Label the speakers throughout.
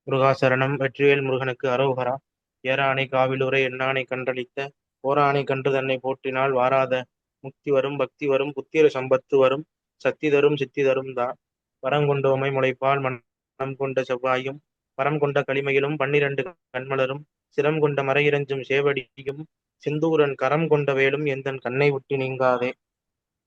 Speaker 1: முருகாசரணம். வெற்றிவேல் முருகனுக்கு அரோகரா. ஏரானை காவிலுரை எண்ணானை கன்றளித்த ஓரானை கன்று தன்னை போற்றினால் வாராத முக்தி வரும் பக்தி வரும் புத்திர சம்பத்து வரும் சக்தி தரும் சித்தி தரும் தான் வரங்கொண்டோமை முளைப்பால் மனம் கொண்ட செவ்வாயும் பரம் கொண்ட களிமையிலும் 12 கண்மலரும் சிரம் கொண்ட மறையிரஞ்சும் சேவடியும் செந்தூரன் கரம் கொண்ட வேலும் எந்தன் கண்ணை விட்டு நீங்காதே.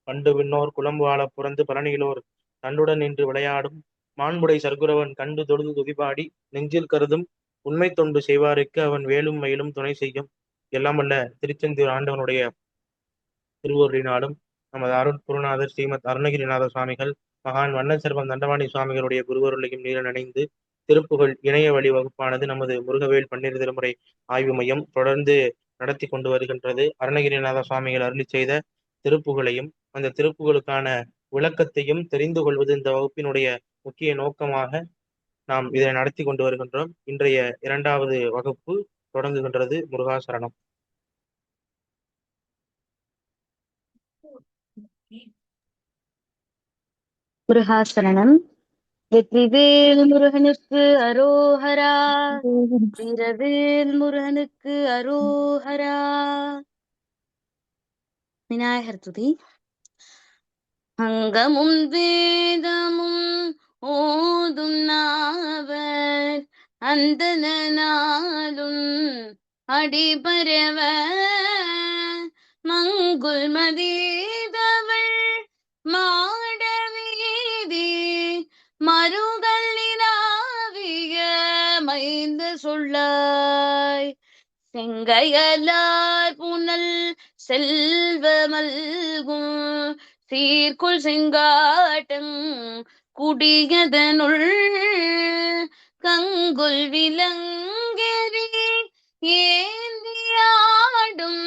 Speaker 1: பண்டு விண்ணோர் குளம்பு ஆளப் புறந்து பழனியிலோர் தண்டுடன் நின்று விளையாடும் மாண்புடை சர்க்குரவன் கண்டு தொழுது துதிபாடி நெஞ்சில் கருதும் உண்மை தொண்டு செய்வாருக்கு அவன் வேலும் மயிலும் துணை செய்யும். எல்லாம் வல்ல திருச்செந்தூர் ஆண்டவனுடைய திருவருளினாலும் நமது அருள் குருநாதர் ஸ்ரீமத் அருணகிரிநாத சுவாமிகள் மகான் வண்ண செல்வம் தண்டவாணி சுவாமிகளுடைய குருவருளையும் நீர நினைந்து திருப்புகழ் இணைய வழி வகுப்பானது நமது முருகவேல் பன்னிரு திருமுறை ஆய்வு மையம் தொடர்ந்து நடத்தி கொண்டு வருகின்றது. அருணகிரிநாத சுவாமிகள் அருளி செய்த திருப்புகழையும் அந்த திருப்புகளுக்கான விளக்கத்தையும் தெரிந்து கொள்வது இந்த வகுப்பினுடைய முக்கிய நோக்கமாக நாம் இதை நடத்தி கொண்டு வருகின்றோம். இன்றைய 2வது வகுப்பு தொடங்குகின்றது. முருகாசரணம்.
Speaker 2: முருகாசரணம். வெற்றிவேல் முருகனுக்கு அரோஹரா. வீரவேல் முருகனுக்கு அரோஹரா. விநாயகர் துதி. அங்கமும் வேதமும் ஓதும் நாவர் அந்தன நாளும் அடிபரவ மங்குல் மதீதவள் மாடவீதி மருகல் நிலாவிய மைந்த சொல்லாய் செங்கையலார் புனல் செல்வமல்கும் சீர்குள் செங்காட்டம் குடியதனுள் கங்குல் விலங்கெறி ஏந்தியாடும்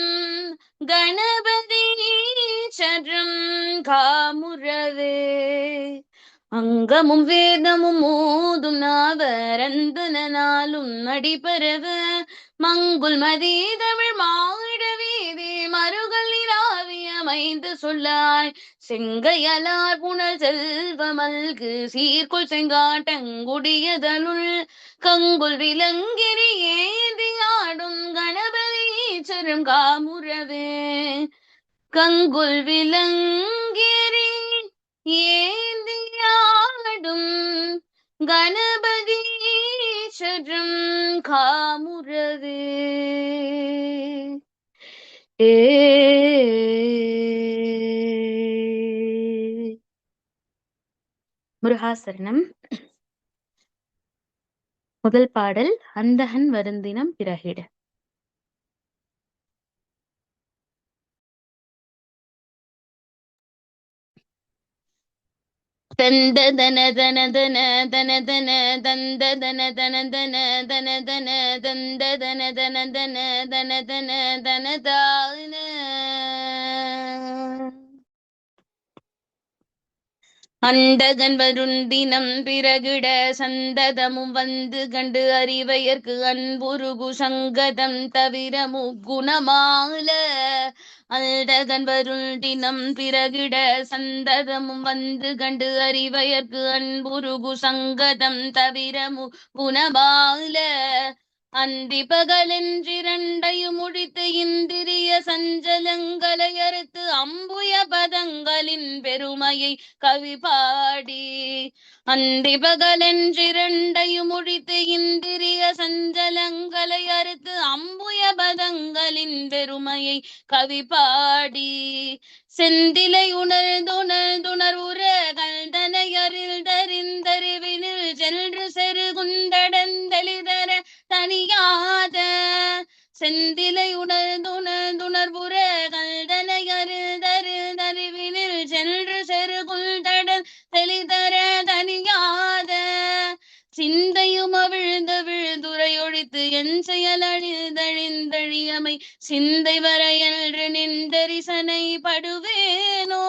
Speaker 2: கணபதி சரம் காமுறவே அங்கமும் வேதமும் ஓதும் நாவரந்தன நாளும் அடிபரவ மங்குல் மதீதவள் மாட வீதி மருகல் நிலாவிய மைந்து சொல்லாய் செங்கையலார் புனல் செல்வமல்கு சீர்குள் செங்காட்டங்குடியதனுள் கங்குல் விலங்கிரி ஏந்தியாடும் கணபதி சரம் காமுறவே கங்குல் விலங்கிரி ஏந்தியாடும் கணபதி சரம் காமுறவே. முருகாசரணம். முதல் பாடல் அந்தகன் வருந்தினம் பிறகிட. தந்த தன தன தன தன தன தந்த தன தன தன தன தன தந்த தன தன தன தன தன தன தான அண்டகன் வருந்தினம் பிறகிட சந்ததமும் வந்து கண்டு அறிவையர்க்கு அன்புருகு சங்கதம் தவிர முக்குணமால அண்டகன் வருந்தினம் பிறகிட சந்ததமும் வந்து கண்டு அறிவையர்க்கு அன்புருகு சங்கதம் தவிர முக்குணமால அந்தி பகலென்றிரண்டையும் முடித்து இந்திரிய சஞ்சலங்களை அறுத்து அம்புய பதங்களின் பெருமையை கவி பாடி அந்தி பகலென்றிரண்டையும் முடித்து இந்திரிய சஞ்சலங்களை அறுத்து அம்புய பதங்களின் பெருமையை கவி பாடி செந்திலை உணர்ந்துணர்ந்துணர்வுற கல்தனை அறிந்தறிந்தறிவினில் சென்று செருகுண்டடந்தெளிதர தனியாத செந்திலை உணர்ந்துணர்ந்துணர்வுற கல்தனை அறிந்தறிந்தறிவினில் சென்று செருகுண்டடன் தெளிதர தனியாத சிந்தையும் அவிழ்ந்த விழுதுரையொழித்து என் செயல் அழிந்தழிந்தழியமை சிந்தை வர என்று நின்றரிசனை படுவேனோ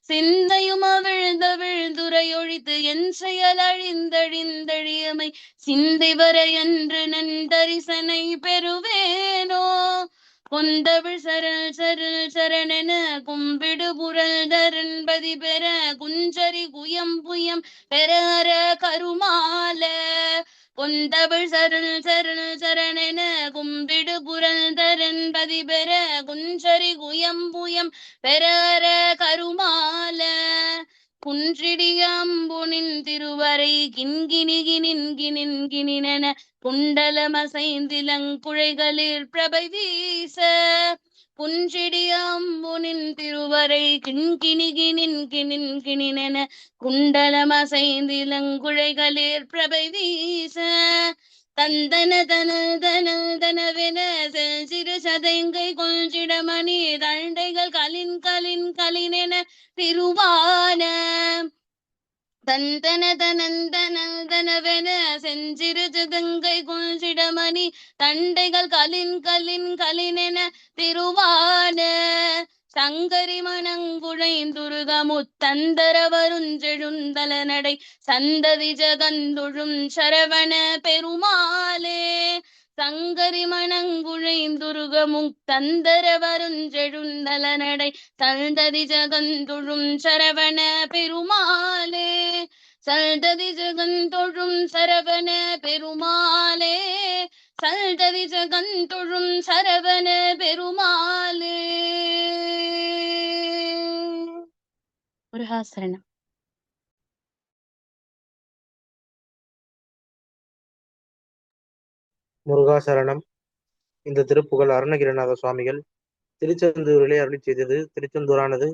Speaker 2: சிந்தையும் அவிழ்ந்த விழுதுரையொழித்து என் செயல் அழிந்தழிந்தழியமை சிந்தை வர என்று நன்றரிசனை பெறுவேனோ கொண்டவிழ் சரண் சரண் சரணென கும்பிடு புரள் தரன்பதி பெற குஞ்சரி குயம் புயம் பெற கருமால கொந்தவிழ் சரண் சரண் சரணென கும்பிடு புரந்தரன் பதிபெற குஞ்சரி குயம்புயம் பெறற கருமால குன்றிடியம்புனின் திருவரை கிண்கிணிகிணின்கிணின்கிணினென குண்டலமசைந்திலங்குழைகளில் பிரபை வீச குன்றிடியம்புனின் திருவரை கிண்கிணிகிணின்கிணின்கிணினென குண்டலமசைந்திலங்குழைகளில் பிரபை வீச தந்தன தன தன தனவென சிறு சதைங்கை கொஞ்சிடமணி தண்டைகள் கலின் கலின் கலினென திருவான தந்தன தனந்தனந்தனவென செஞ்சிறு சதங்கை கொஞ்சிடமணி தண்டைகள் கலின் கலின் கலினென திருவான சங்கரி மணங்குழைந்துருகமுத்தந்தர வருஞ்செழுந்தல நடை சந்ததி ஜகந்துழும் சரவண பெருமாளே சங்கரி மணங்குழைந்துருகமுத்தந்தர வருஞ்செழுந்தல நடை சந்ததி ஜகந்துழும் சரவண பெருமாளே சந்ததி ஜகந்தொழும் சரவண பெருமாளே சந்ததி ஜகந்தொழும் சரவண பெருமாளே. முருகாசரணம்.
Speaker 1: முருகாசரணம். இந்த திருப்புகழ் அருணகிரிநாத சுவாமிகள் திருச்செந்தூரிலே அருளி செய்தது. திருச்செந்தூரானது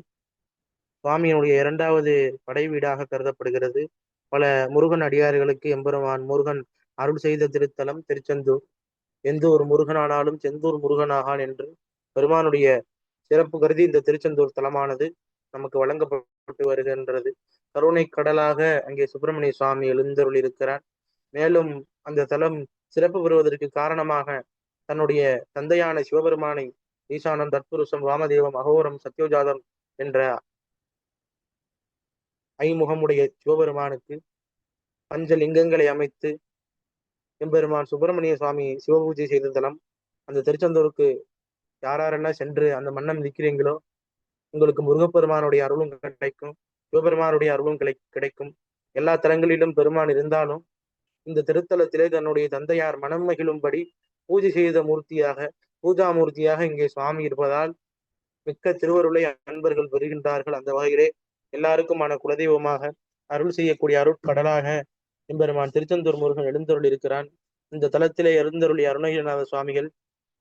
Speaker 1: சுவாமியினுடைய இரண்டாவது படை வீடாக கருதப்படுகிறது. பல முருகன் அடியார்களுக்கு எம்பெருமான் முருகன் அருள் செய்த திருத்தலம் திருச்செந்தூர். எந்த ஒரு முருகனானாலும் செந்தூர் முருகனாகான் என்று பெருமானுடைய சிறப்பு கருதி இந்த திருச்செந்தூர் தலமானது நமக்கு வழங்கப்பட்டு வருகின்றது. கருணை கடலாக அங்கே சுப்பிரமணிய சுவாமி எழுந்தருள் இருக்கிறார். மேலும் அந்த தலம் சிறப்பு பெறுவதற்கு காரணமாக தன்னுடைய தந்தையான சிவபெருமானை ஈசானம், தத்புருஷம், வாமதேவம், அகோரம், சத்யோஜாதம் என்ற ஐமுகமுடைய சிவபெருமானுக்கு பஞ்சலிங்கங்களை அமைத்து எம்பெருமான் சுப்பிரமணிய சுவாமி சிவபூஜை செய்த தலம். அந்த திருச்செந்தூருக்கு யாரெல்லாம் சென்று அந்த மன்னம் நிற்கிறீங்களோ உங்களுக்கு முருகப்பெருமானுடைய அருளும் கிடைக்கும், சிவபெருமானுடைய அருளும் கிடைக்கும். எல்லா தலங்களிலும் பெருமான் இருந்தாலும் இந்த திருத்தலத்திலே தன்னுடைய தந்தையார் மனம் மகிழும்படி பூஜை செய்த மூர்த்தியாக, பூஜா மூர்த்தியாக இங்கே சுவாமி இருப்பதால் மிக்க திருவருளை அன்பர்கள் பெறுகின்றார்கள். அந்த வகையிலே எல்லாருக்குமான குலதெய்வமாக அருள் செய்யக்கூடிய அருட்கடலாக எம்பெருமான் திருச்செந்தூர் முருகன் எழுந்தருள் இருக்கிறான். இந்த தலத்திலே எழுந்தருளிய அருணகிரிநாத சுவாமிகள்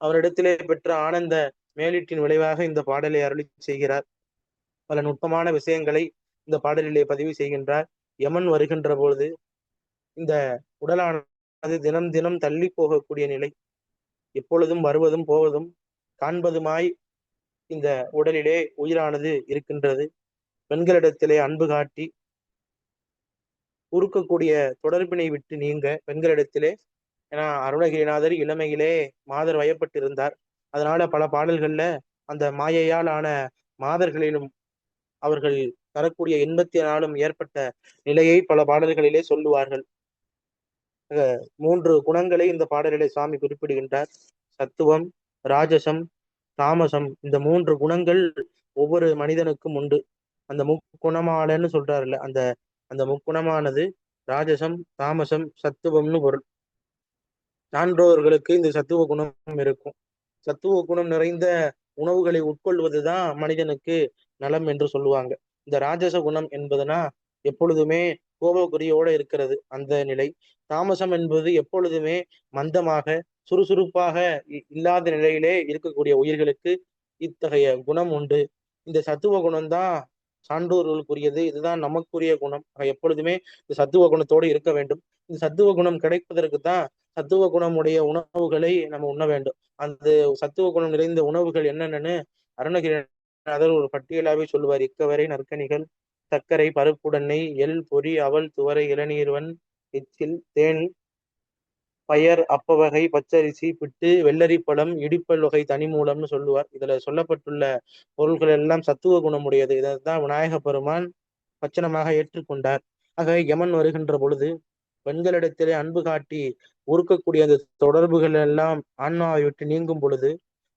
Speaker 1: அவரிடத்திலே பெற்ற ஆனந்த மேலீட்டின் விளைவாக இந்த பாடலை அருளி செய்கிறார். பல நுட்பமான விஷயங்களை இந்த பாடலிலே பதிவு செய்கின்றார். யமன் வருகின்ற பொழுது இந்த உடலானது தினம் தினம் தள்ளி போகக்கூடிய நிலை, எப்பொழுதும் வருவதும் போவதும் காண்பதுமாய் இந்த உடலிலே உயிரானது இருக்கின்றது. பெண்களிடத்திலே அன்பு காட்டி உருக்கக்கூடிய தொடர்பினை விட்டு நீங்க பெண்களிடத்திலே, ஏன்னா அருணகிரிநாதர் இளமையிலே மாதர் வயப்பட்டிருந்தார். அதனால பல பாடல்கள்ல அந்த மாயையால் ஆன மாதர்களிலும் அவர்கள் தரக்கூடிய இன்பத்தினாலும் ஏற்பட்ட நிலையை பல பாடல்களிலே சொல்லுவார்கள். 3 குணங்களை இந்த பாடலிலே சுவாமி குறிப்பிடுகின்றார். சத்துவம், ராஜசம், தாமசம். இந்த 3 குணங்கள் ஒவ்வொரு மனிதனுக்கும் உண்டு. அந்த முக்குணமாலன்னு சொல்றாருல்ல, அந்த அந்த முக்குணமானது ராஜசம், தாமசம், சத்துவம்னு பொருள். சான்றோர்களுக்கு இந்த சத்துவ குணம் இருக்கும். சத்துவ குணம் நிறைந்த உணவுகளை உட்கொள்வதுதான் மனிதனுக்கு நலம் என்று சொல்லுவாங்க. இந்த ராஜச குணம் என்பதுனா எப்பொழுதுமே கோபக்குறியோட இருக்கிறது அந்த நிலை. தாமசம் என்பது எப்பொழுதுமே மந்தமாக சுறுசுறுப்பாக இல்லாத நிலையிலே இருக்கக்கூடிய உயிர்களுக்கு இத்தகைய குணம் உண்டு. இந்த சத்துவ குணம்தான் சான்றோர்களுக்குரியது. இதுதான் நமக்குரிய குணம். எப்பொழுதுமே இந்த சத்துவ குணத்தோடு இருக்க வேண்டும். இந்த சத்துவ குணம் கிடைப்பதற்கு தான் சத்துவ குணமுடைய உணவுகளை நம்ம உண்ண வேண்டும். அந்த சத்துவ குணம் நிறைந்த உணவுகள் என்னென்னு அருணகிரிநாதர் ஒரு பட்டியலாவே சொல்லுவார். இக்கவரை நற்கனிகள், சர்க்கரை, பருப்புடெண்ணெய், எள், பொரி, அவல், துவரை, இளநீர்வன், எச்சில், தேன், பயர், அப்பவகை, பச்சரிசி, பிட்டு, வெள்ளரி பழம், இடிப்பல் வகை தனிமூலம்னு சொல்லுவார். இதுல சொல்லப்பட்டுள்ள பொருள்கள் எல்லாம் சத்துவ குணமுடையது. இதைத்தான் விநாயக பெருமான் பச்சனமாக ஏற்றுக்கொண்டார். ஆக யமன் வருகின்ற பொழுது பெண்களிடத்திலே அன்பு காட்டி உருக்கக்கூடிய அந்த தொடர்புகள் எல்லாம் ஆன்மாவை விட்டு நீங்கும் பொழுது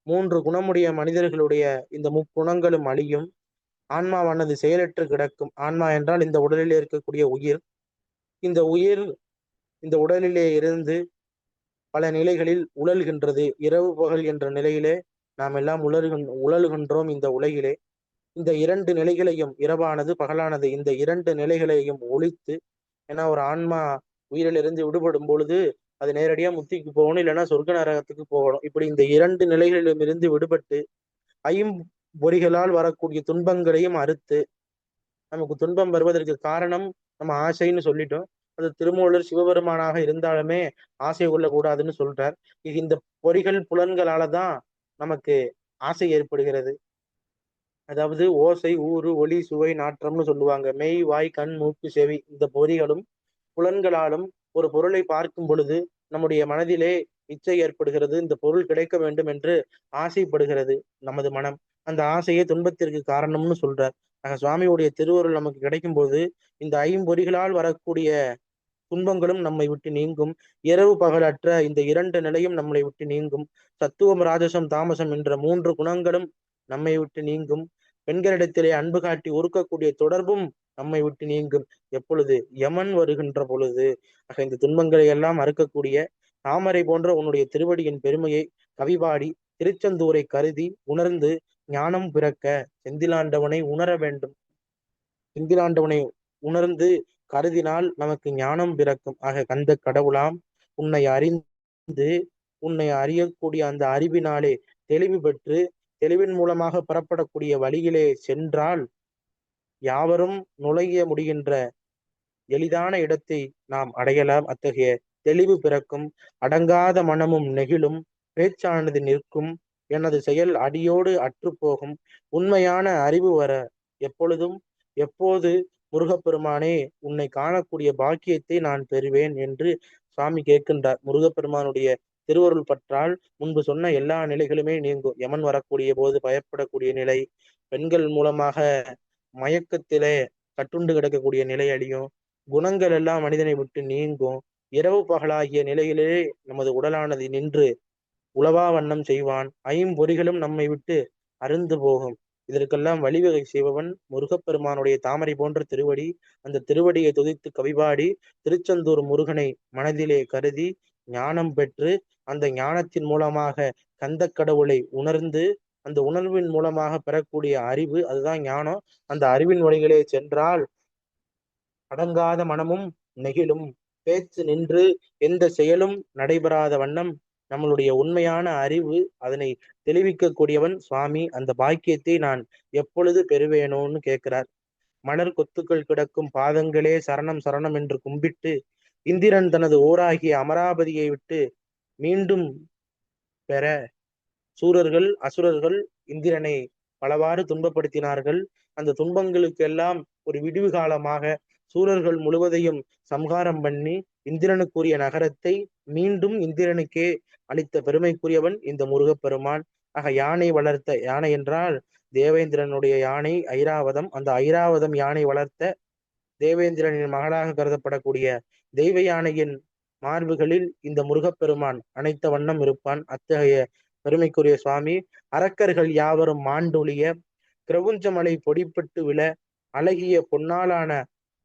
Speaker 1: 3 குணமுடைய மனிதர்களுடைய இந்த முக்குணங்களும் அழியும். ஆன்மாவானது செயலற்று கிடக்கும். ஆன்மா என்றால் இந்த உடலில் இருக்கக்கூடிய உயிர். இந்த உயிர் இந்த உடலிலே இருந்து பல நிலைகளில் உழல்கின்றது. இரவு பகல் என்ற நிலையிலே நாம் எல்லாம் உழலுகின்றோம் இந்த உலகிலே. இந்த இரண்டு நிலைகளையும், இரவானது பகலானது, இந்த இரண்டு நிலைகளையும் ஒழித்து, ஏன்னா ஒரு ஆன்மா உயிரிலிருந்து விடுபடும் பொழுது அது நேரடியா முத்திக்கு போகணும், இல்லைன்னா சொர்க்க நரகத்துக்கு போகணும். இப்படி இந்த இரண்டு நிலைகளிலும் இருந்து விடுபட்டு ஐம்பொறிகளால் வரக்கூடிய துன்பங்களையும் அறுத்து, நமக்கு துன்பம் வருவதற்கு காரணம் நம்ம ஆசைன்னு சொல்லிட்டோம். அது திருமூலர் சிவபெருமானாக இருந்தாலுமே ஆசை கொள்ளக்கூடாதுன்னு சொல்றார். இது இந்த பொறிகள் புலன்களால தான் நமக்கு ஆசை ஏற்படுகிறது. அதாவது ஓசை, ஊறு, ஒளி, சுவை, நாற்றம்னு சொல்லுவாங்க. மெய், வாய், கண், மூக்கு, செவி, இந்த பொறிகளும் புலன்களாலும் ஒரு பொருளை பார்க்கும் பொழுது நம்முடைய மனதிலே இச்சை ஏற்படுகிறது. இந்த பொருள் கிடைக்க வேண்டும் என்று ஆசைப்படுகிறது நமது மனம். அந்த ஆசையே துன்பத்திற்கு காரணம்னு சொல்றார். சுவாமியுடைய திருவருள் நமக்கு கிடைக்கும் போது இந்த ஐம்பொறிகளால் வரக்கூடிய துன்பங்களும் நம்மை விட்டு நீங்கும். இரவு பகலற்ற இந்த இரண்டு நிலையும் நம்மளை விட்டு நீங்கும். சத்துவம், ராஜசம், தாமசம் என்ற மூன்று குணங்களும் நம்மை விட்டு நீங்கும். பெண்களிடத்திலே அன்பு காட்டி ஒருக்கக்கூடிய தொடர்பும் நம்மை விட்டு நீங்கும். எப்பொழுது? யமன் வருகின்ற பொழுது. இந்த துன்பங்களை எல்லாம் அறுக்கக்கூடிய தாமரை போன்ற உன்னுடைய திருவடியின் பெருமையை கவிபாடி திருச்செந்தூரை கருதி உணர்ந்து ஞானம் பிறக்க செந்திலாண்டவனை உணர வேண்டும். செந்திலாண்டவனை உணர்ந்து கருதினால் நமக்கு ஞானம் பிறக்கும். கந்த கடவுளாம் உன்னை அறிந்து உன்னை அறியக்கூடிய அந்த அறிவினாலே தெளிவு பெற்று தெளிவின் மூலமாக பெறப்படக்கூடிய வழியிலே சென்றால் யாவரும் நுழைய முடிகின்ற எளிதான இடத்தை நாம் அடையலாம். அத்தகைய தெளிவு பிறக்கும். அடங்காத மனமும் நெகிழும். பேச்சானது நிற்கும். எனது செயல் அடியோடு அற்று போகும். உண்மையான அறிவு வர எப்பொழுதும் எப்போது முருகப்பெருமானே உன்னை காணக்கூடிய பாக்கியத்தை நான் பெறுவேன் என்று சுவாமி கேட்கின்றார். முருகப்பெருமானுடைய திருவருள் பற்றால் முன்பு சொன்ன எல்லா நிலைகளுமே நீங்கும். யமன் வரக்கூடிய போது பயப்படக்கூடிய நிலை, பெண்கள் மூலமாக மயக்கத்திலே கட்டுண்டு கிடக்கக்கூடிய நிலை அழியும். குணங்கள் எல்லாம் மனிதனை விட்டு நீங்கும். இரவு பகலாகிய நிலையிலே நமது உடலானது நின்று உளவா வண்ணம் செய்வான். ஐம்பொறிகளும் நம்மை விட்டு அருந்து போகும். இதற்கெல்லாம் வழிவகை செய்பவன் முருகப்பெருமானுடைய தாமரை போன்ற திருவடி. அந்த திருவடியை துதித்து கவிபாடி திருச்செந்தூர் முருகனை மனதிலே கருதி ஞானம் பெற்று அந்த ஞானத்தின் மூலமாக கந்த கடவுளை உணர்ந்து அந்த உணர்வின் மூலமாக பெறக்கூடிய அறிவு, அதுதான் ஞானம். அந்த அறிவின் வழிகளே சென்றால் அடங்காத மனமும் நெகிழும். பேச்சு நின்று எந்த செயலும் நடைபெறாத வண்ணம் நம்மளுடைய உண்மையான அறிவு அதனை தெளிவிக்கக்கூடியவன் சுவாமி. அந்த பாக்கியத்தை நான் எப்பொழுது பெறுவேனோன்னு கேட்கிறார். மலர் கொத்துக்கள் கிடக்கும் பாதங்களே சரணம் சரணம் என்று கும்பிட்டு இந்திரன் தனது ஓராகிய அமராவதியை விட்டு மீண்டும் பெற சூரர்கள், அசுரர்கள் இந்திரனை பலவாறு துன்பப்படுத்தினார்கள். அந்த துன்பங்களுக்கு எல்லாம் ஒரு விடிவு காலமாக சூரர்கள் முழுவதையும் சம்ஹாரம் பண்ணி இந்திரனுக்குரிய நகரத்தை மீண்டும் இந்திரனுக்கே அளித்த பெருமைக்குரியவன் இந்த முருகப்பெருமான். யானை வளர்த்த, யானை என்றால் தேவேந்திரனுடைய யானை ஐராவதம். அந்த ஐராவதம் யானை வளர்த்த தேவேந்திரனின் மகளாக கருதப்படக்கூடிய தெய்வ யானையின் மார்புகளில் இந்த முருகப்பெருமான் அனைத்த வண்ணம் இருப்பான். அத்தகைய பெருமைக்குரிய சுவாமி. அரக்கர்கள் யாவரும் மாண்டொழிய கிரவுஞ்சமலை பொடிப்பட்டு விழ அழகிய பொன்னாலான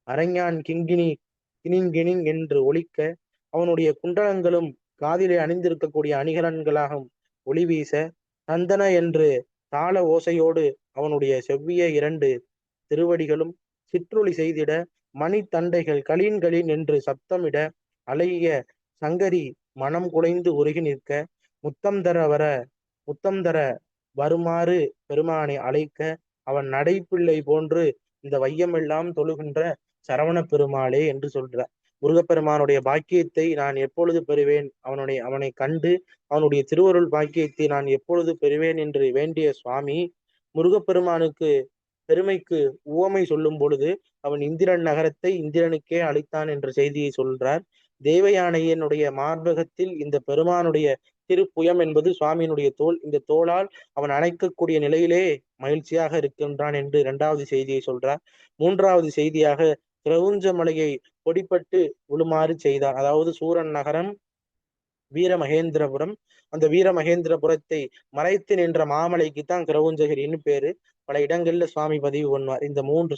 Speaker 1: அரஞ்ஞான் கிங்கினி கிணிங்கிணிங் என்று ஒலிக்க அவனுடைய குண்டலங்களும் காதிலே அணிந்திருக்கக்கூடிய அணிகலன்களாகவும் ஒளி வீச சந்தன என்று தாள ஓசையோடு அவனுடைய செவ்விய இரண்டு திருவடிகளும் சிற்றொளி செய்திட மணித்தண்டைகள் களின் களின் என்று சப்தமிட அழகிய சங்கரி மனம் குலைந்து உருகி நிற்க முத்தம் தர வருமாறு பெருமானை அழைக்க அவன் நடைப்பிள்ளை போன்று இந்த வையமெல்லாம் தொழுகின்ற சரவண பெருமாளே என்று சொல்றார். முருகப்பெருமானுடைய பாக்கியத்தை நான் எப்பொழுது பெறுவேன், அவனை கண்டு அவனுடைய திருவருள் பாக்கியத்தை நான் எப்பொழுது பெறுவேன் என்று வேண்டிய சுவாமி முருகப்பெருமானுக்கு பெருமைக்கு உவமை சொல்லும் பொழுது அவன் இந்திரன் நகரத்தை இந்திரனுக்கே அளித்தான் என்ற செய்தியை சொல்றார். தேவயானையனுடைய மார்பகத்தில் இந்த பெருமானுடைய திருப்புயம் என்பது சுவாமியினுடைய தோல். இந்த தோளால் அவன் அணைக்கக்கூடிய நிலையிலே மகிழ்ச்சியாக இருக்கின்றான் என்று இரண்டாவது செய்தியை சொல்றார். மூன்றாவது செய்தியாக கிரவுஞ்ச மலையை பொடிப்பட்டு விழுமாறு செய்தார். அதாவது சூரன் நகரம் வீரமகேந்திரபுரம். அந்த வீரமகேந்திரபுரத்தை மறைத்து நின்ற மாமலைக்கு தான் கிரவுஞ்சகிரின்னு பேரு. பல இடங்கள்ல சுவாமி பதிவு பண்ணுவார். இந்த 4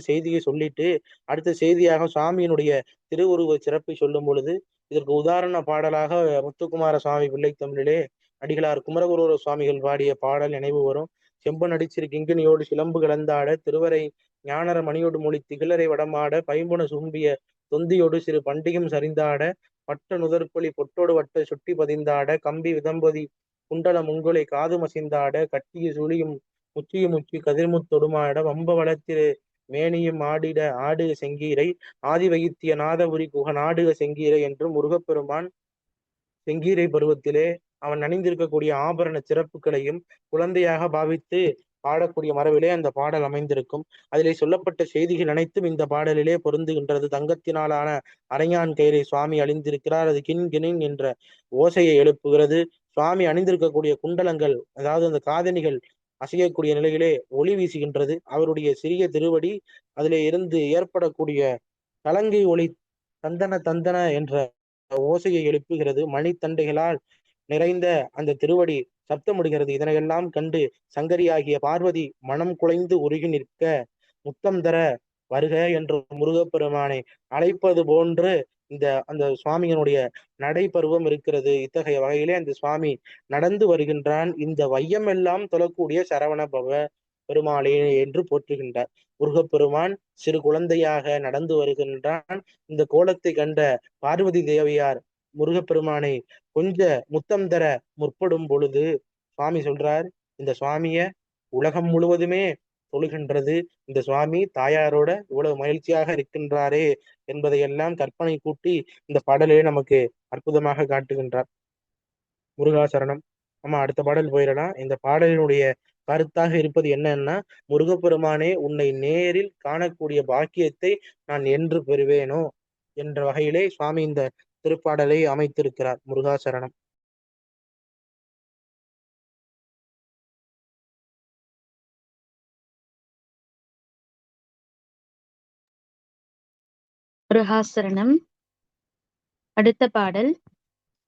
Speaker 1: செய்தியை சொல்லிட்டு அடுத்த செய்தியாக சுவாமியினுடைய திருவுருவ சிறப்பை சொல்லும் பொழுது இதற்கு உதாரண பாடலாக முத்துக்குமார சுவாமி பிள்ளை தமிழிலே அடிகளார் குமரகுருவர சுவாமிகள் பாடிய பாடல் நினைவு வரும். செம்பன் அடிச்சிறு கிங்கினியோடு சிலம்பு கலந்தாட திருவரை ஞானர மணியோடு மொழி திகிலரை வடமாட பைம்புன சும்பிய தொந்தியோடு சிறு பண்டிகம் சரிந்தாட பட்ட நுதற்பொலி பொட்டோடு வட்ட சுட்டி பதிந்தாட கம்பி விதம்பதி குண்டல முங்குலை காது மசிந்தாட கட்டிய சுழியும் முச்சி கதிர்முத்தொடுமாட வம்ப வளத்திரு மேனியும் ஆடிட ஆடுக செங்கீரை ஆதி வைத்திய நாதபுரி குகன் ஆடுக செங்கீரை என்று முருகப்பெருமான் செங்கீரை பருவத்திலே அவன் அணிந்திருக்கக்கூடிய ஆபரண சிறப்புகளையும் குழந்தையாக பாவித்து பாடக்கூடிய மரபிலே அந்த பாடல் அமைந்திருக்கும். அதிலே சொல்லப்பட்ட செய்திகள் அனைத்தும் இந்த பாடலிலே பொருந்துகின்றது. தங்கத்தினாலான அரைஞான் கயிறை சுவாமி அணிந்திருக்கிறார். அது கின் கிணின் என்ற ஓசையை எழுப்புகிறது. சுவாமி அணிந்திருக்கக்கூடிய குண்டலங்கள், அதாவது அந்த காதணிகள் அசையக்கூடிய நிலையிலே ஒளி வீசுகின்றது. அவருடைய சிறிய திருவடி அதிலே இருந்து ஏற்படக்கூடிய கலங்கை ஒளி தந்தன தந்தன என்ற ஓசையை எழுப்புகிறது. மணித்தண்டைகளால் நிறைந்த அந்த திருவடி சப்தமிடுகிறது. இதனையெல்லாம் கண்டு சங்கரியாகிய பார்வதி மனம் குலைந்து உருகி நிற்க முத்தம் தர வருக என்று முருகப்பெருமானை அழைப்பது போன்று அந்த சுவாமியினுடைய நடைபருவம் இருக்கிறது. இத்தகைய வகையிலே அந்த சுவாமி நடந்து வருகின்றான். இந்த வையம் எல்லாம் தொழக்கூடிய சரவண பவ பெருமாளே என்று போற்றுகின்றார். முருகப்பெருமான் சிறு குழந்தையாக நடந்து வருகின்றான். இந்த கோலத்தை கண்ட பார்வதி தேவியார் முருகப்பெருமானை கொஞ்ச முத்தம் தர முற்படும் பொழுது சுவாமி சொல்றார், இந்த சுவாமிய உலகம் முழுவதுமே தொழுகின்றது. இந்த சுவாமி தாயாரோட இவ்வளவு மகிழ்ச்சியாக இருக்கின்றாரே என்பதையெல்லாம் கற்பனை கூட்டி இந்த பாடலே நமக்கு அற்புதமாக காட்டுகின்றார். முருகாசரணம். நம்ம அடுத்த பாடல் போயிடலாம். இந்த பாடலினுடைய கருத்தாக இருப்பது என்னன்னா, முருகப்பெருமானே உன்னை நேரில் காணக்கூடிய பாக்கியத்தை நான் என்று பெறுவேனோ என்ற வகையிலே சுவாமி இந்த திருப்பாடலை அமைத்திருக்கிறார். முருகாசரணம்.
Speaker 2: முருகாசரணம். அடுத்த பாடல்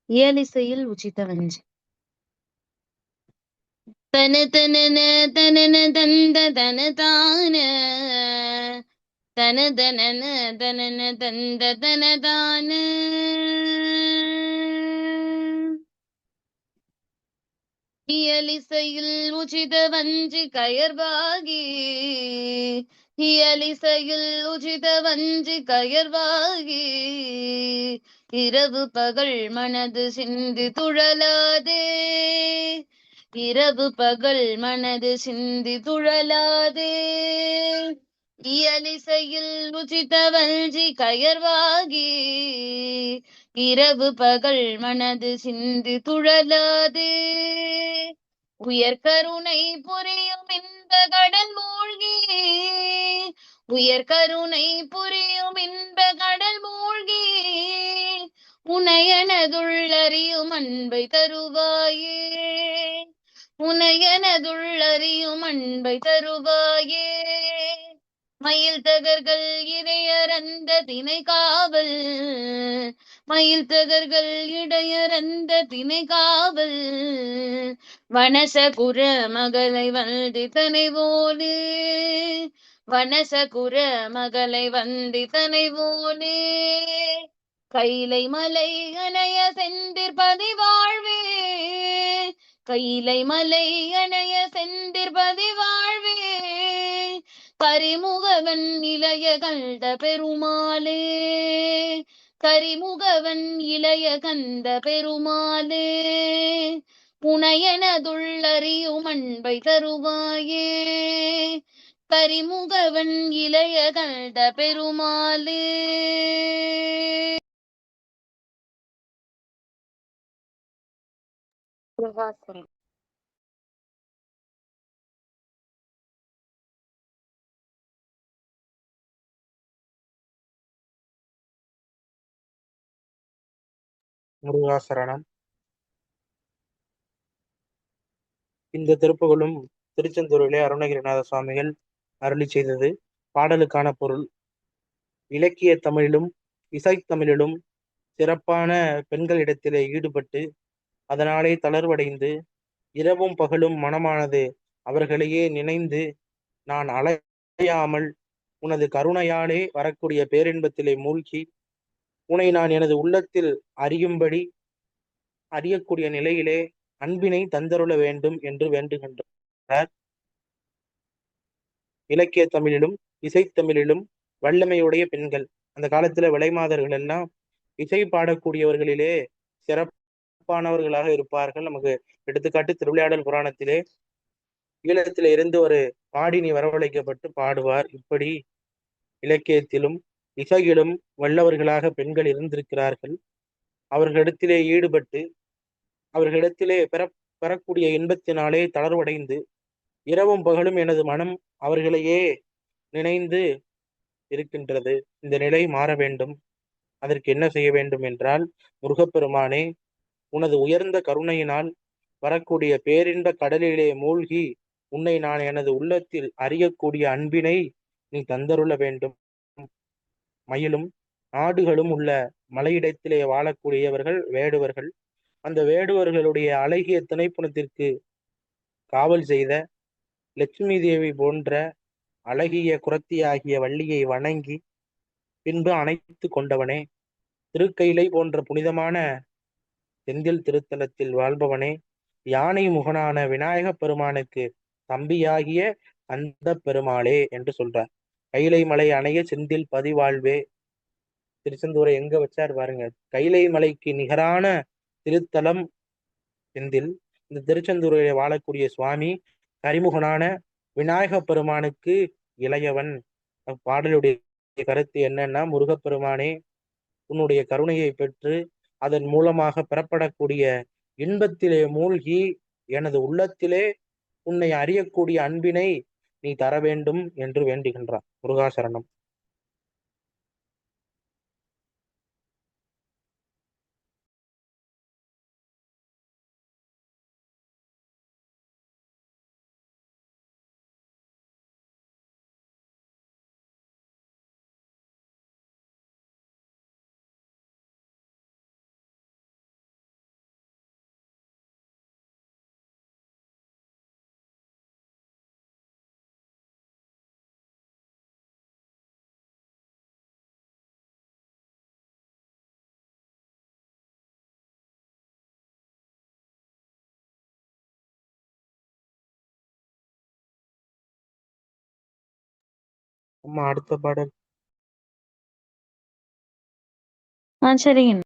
Speaker 2: இயலிசையில் உச்சிதவஞ்சி. தன தனன தனன தந்த தன தான தன தனன தனன தந்த தன தான இயலிசையில் உச்சித வஞ்சி கயர்வாகி இயலிசையில் உச்சித வஞ்சி கயர்வாகி இரவு பகல் மனது சிந்தி துழலாதே இரவு பகல் மனது சிந்தி துழலாதே இயலிசையில் உச்சித வஞ்சி கயர்வாகி இரவு பகல் மனது சிந்தி துழலாதே உயர்கருணை புரியும் இந்த கடல் மூழ்கி உயர்கருணை புரியும் இன்ப கடல் மூழ்கி உனையனதுள்ளறியும் அன்பை தருவாயே உனையனதுள்ளறியும் அன்பை தருவாயே மயில் தகர்கள் இடையறந்த திணை காவல் மயில் தகர்கள் இடையறந்த திணை காவல் வனசகுர மகளை வந்தித்தனை போலே வனசகுர மகளை வந்தித்தனை போலே கைலை மலை அணைய செந்திற்பதி வாழ்வே கைலை மலை அணைய செந்திற்பதி வாழ்வே கரிமுகவன் இளைய கண்ட பெருமாளே கரிமுகவன் இளைய கண்ட பெருமாளே புனையனதுள்ளறியும் அன்பை தருவாயே கரிமுகவன் இளைய கண்ட பெருமாளே.
Speaker 1: முருகாசரணம். இந்த திருப்புகளும் திருச்செந்தூரிலே அருணகிரிநாத சுவாமிகள் அருளி செய்தது. பாடலுக்கான பொருள்: இலக்கிய தமிழிலும் இசைத்தமிழிலும் சிறப்பான பெண்களிடத்திலே ஈடுபட்டு அதனாலே தளர்வடைந்து இரவும் பகலும் மனமானது அவர்களையே நினைந்து நான் அலையாமல் உனது கருணையாலே வரக்கூடிய பேரின்பத்திலே மூழ்கி உன்னை நான் எனது உள்ளத்தில் அறியக்கூடிய நிலையிலே அன்பினை தந்தருள வேண்டும் என்று வேண்டுகின்றார். இலக்கிய தமிழிலும் இசைத்தமிழிலும் வல்லமையுடைய பெண்கள். அந்த காலத்துல விலைமாதர்கள் எல்லாம் இசை பாடக்கூடியவர்களிலே சிறப்பானவர்களாக இருப்பார்கள். நமக்கு எடுத்துக்காட்டு திருவிளையாடல் புராணத்திலே ஈழத்திலே இருந்து ஒரு பாடினி வரவழைக்கப்பட்டு பாடுவார். இப்படி இலக்கியத்திலும் இசையிலும் வல்லவர்களாக பெண்கள் இருந்திருக்கிறார்கள். அவர்களிடத்திலே ஈடுபட்டு அவர்களிடத்திலே பெறக்கூடிய இன்பத்தினாலே தளர்வடைந்து இரவும் பகலும் எனது மனம் அவர்களையே நினைந்து இருக்கின்றது. இந்த நிலை மாற வேண்டும். அதற்கு என்ன செய்ய வேண்டும் என்றால், முருகப்பெருமானே, உனது உயர்ந்த கருணையினால் வரக்கூடிய பேரின்ப கடலிலே மூழ்கி உன்னை நான் எனது உள்ளத்தில் அறியக்கூடிய அன்பினை நீ தந்தருள வேண்டும். மயிலும் ஆடுகளும் உள்ள மலையிடத்திலே வாழக்கூடியவர்கள் வேடுவர்கள். அந்த வேடுவர்களுடைய அழகிய திணைப்புணத்திற்கு காவல் செய்த லட்சுமி தேவி போன்ற அழகிய குரத்தியாகிய வள்ளியை வணங்கி பின்பு அணைத்து கொண்டவனே, திருக்கைலை போன்ற புனிதமான செந்தில் திருத்தலத்தில் வாழ்பவனே, யானை முகனான விநாயக பெருமானுக்கு தம்பியாகிய அந்த பெருமாளே என்று சொல்றார். கைலை மலை அணைய செந்தில் பதிவாழ்வே. திருச்செந்தூரை எங்க வச்சார் பாருங்க. கைலை மலைக்கு நிகரான திருத்தலம் செந்தில். இந்த திருச்செந்தூரிலே வாழக்கூடிய சுவாமி கரிமுகனான விநாயக பெருமானுக்கு இளையவன். பாடலுடைய கருத்து என்னன்னா, முருகப்பெருமானே, உன்னுடைய கருணையை பெற்று அதன் மூலமாக பெறப்படக்கூடிய இன்பத்திலே மூழ்கி எனது உள்ளத்திலே உன்னை அறியக்கூடிய அன்பினை நீ தர வேண்டும் என்று வேண்டுகின்றான். முருகாசரணம். அம்மா அடுத்த பாடல்.
Speaker 2: சரிங்க.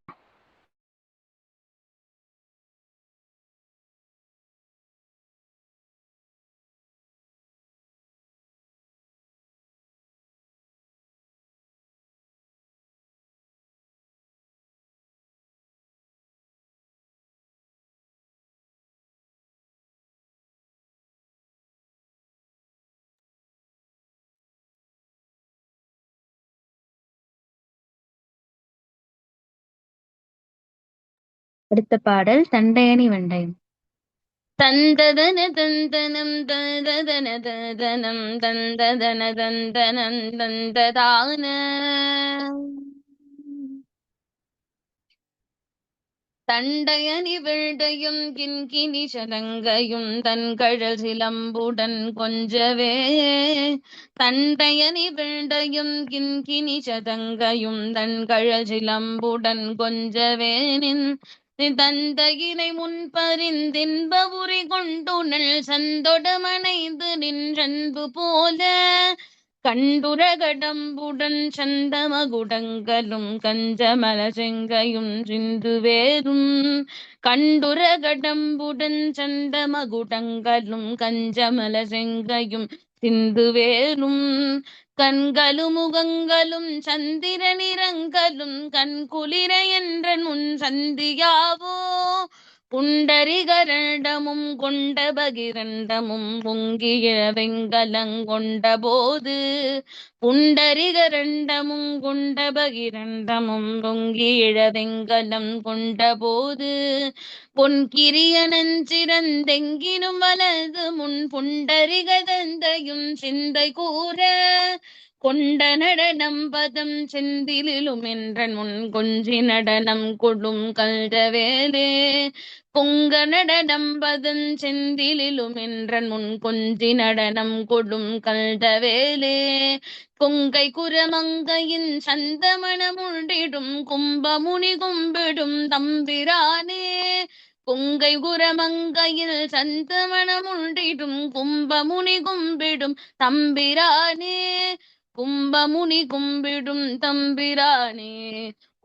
Speaker 2: அடுத்த பாடல் தண்டையணி வெண்டயம். தந்ததன தந்தனம் தந்ததன தந்தனம் தந்ததன தந்தனம் தந்ததான தண்டையணி வெள்டையும் கிண்கிணி சலங்கையும் தன்கழல் சிலம்புடன் கொஞ்சவே. தண்டையணி வெள்டையும் கிண்கிணி சதங்கையும் தன்கழல் சிலம்புடன் கொஞ்சவே தந்தையினை முன்பறிந்தின்ப உரி கொண்டுணல் சந்தொடமனைந்து நின்றன்பு போல கண்டுர கடம்புடன் சந்தமகுடங்களும் கஞ்சமல செங்கையும் சிந்து வேறும். கண்டுர கடம்புடன் சந்தமகுடங்களும் கஞ்சமல செங்கையும் சிந்து வேறும். கண்களும் முகங்களும் சந்திர நிறங்களும் கண்குளிர என்ற முன் சந்தியாவோ. புண்டரிகரண்டமும் கொண்ட பகிரண்டமும் பொங்கிய வெங்கலங்கொண்ட போது. புண்டரிகரண்டமும் கொண்ட பகிரண்டமும் பொங்கிய வெங்கலம் கொண்ட போது. பொன்கிரியனஞ்சிறந்தெங்கினும் வலது முன் புண்டரிகதந்தையும் சிந்தை கூற. கொண்ட நடனம் பதம் செந்திலும் என்றன் முன் கொஞ்சி நடனம் கொடும் கல்டவேலே கொங்க நடனம் பதம் செந்திலும் என்றன் முன் கொஞ்சி நடனம் கொடும் கல்டவேலே கொங்கை குரமங்கையின் சந்தமணம் உண்டிடும் கும்பமுனி கும்பிடும் தம்பிரானே கொங்கை குரமங்கையில் சந்தமணம் உண்டிடும் கும்பமுனி கும்பிடும் தம்பிரானே கும்பமுனி கும்பிடும் தம்பிரானே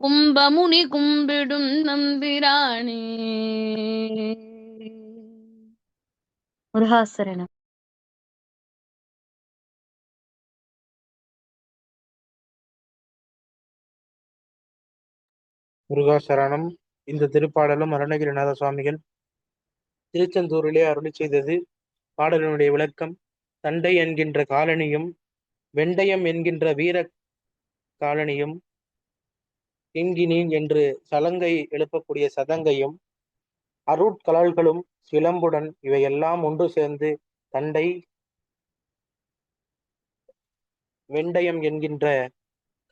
Speaker 2: கும்பமுனி கும்பிடும் தம்பிரானே. முருகாசரணம்.
Speaker 1: முருகாசரணம். இந்த திருப்பாடலும் அருணகிரிநாத சுவாமிகள் திருச்செந்தூரிலே அருளி செய்தது. பாடலினுடைய விளக்கம்: தண்டை என்கின்ற காலனியும் வெண்டயம் என்கின்ற வீர காலனியும் கிண்கிணீன் என்று சலங்கை எழுப்பக்கூடிய சதங்கையும் அருட்கலல்களும் சிலம்புடன் இவையெல்லாம் ஒன்று சேர்ந்து தண்டை வெண்டயம் என்கின்ற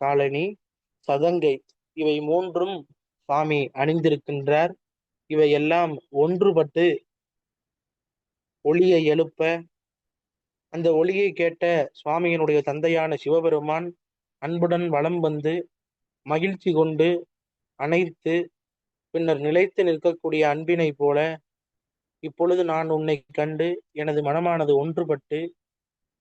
Speaker 1: காலனி சதங்கை இவை மூன்றும் சுவாமி அணிந்திருக்கின்றார். இவையெல்லாம் ஒன்றுபட்டு ஒளியை எழுப்ப அந்த ஒளியை கேட்ட சுவாமியினுடைய தந்தையான சிவபெருமான் அன்புடன் வலம் வந்து மகிழ்ச்சி கொண்டு அணைத்து பின்னர் நிலைத்து நிற்கக்கூடிய அன்பினை போல இப்பொழுது நான் உன்னை கண்டு எனது மனமானது ஒன்றுபட்டு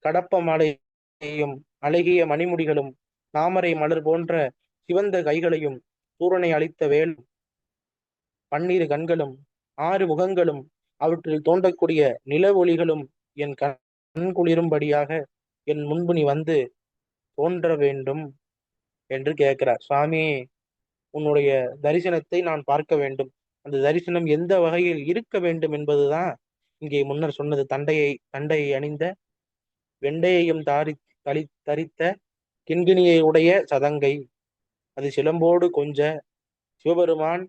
Speaker 1: கடப்ப மாலையும் அழகிய மணிமுடிகளும் தாமரை மலர் போன்ற சிவந்த கைகளையும் சூரனை அளித்த வேலும் 12 கண்களும் 6 முகங்களும் அவற்றில் தோன்றக்கூடிய நில ஒளிகளும் என் கண் குளிரும்படியாக என் முன்பு நீ வந்து தோன்ற வேண்டும் என்று கேட்கிறார். சுவாமி, உன்னுடைய தரிசனத்தை நான் பார்க்க வேண்டும். அந்த தரிசனம் எந்த வகையில் இருக்க வேண்டும் என்பதுதான் இங்கே முன்னர் சொன்னது. தண்டையை அணிந்த வெண்டையையும் தரித்த கிண்கிணியை உடைய சதங்கை, அது சிலம்போடு கொஞ்ச சிவபெருமான்,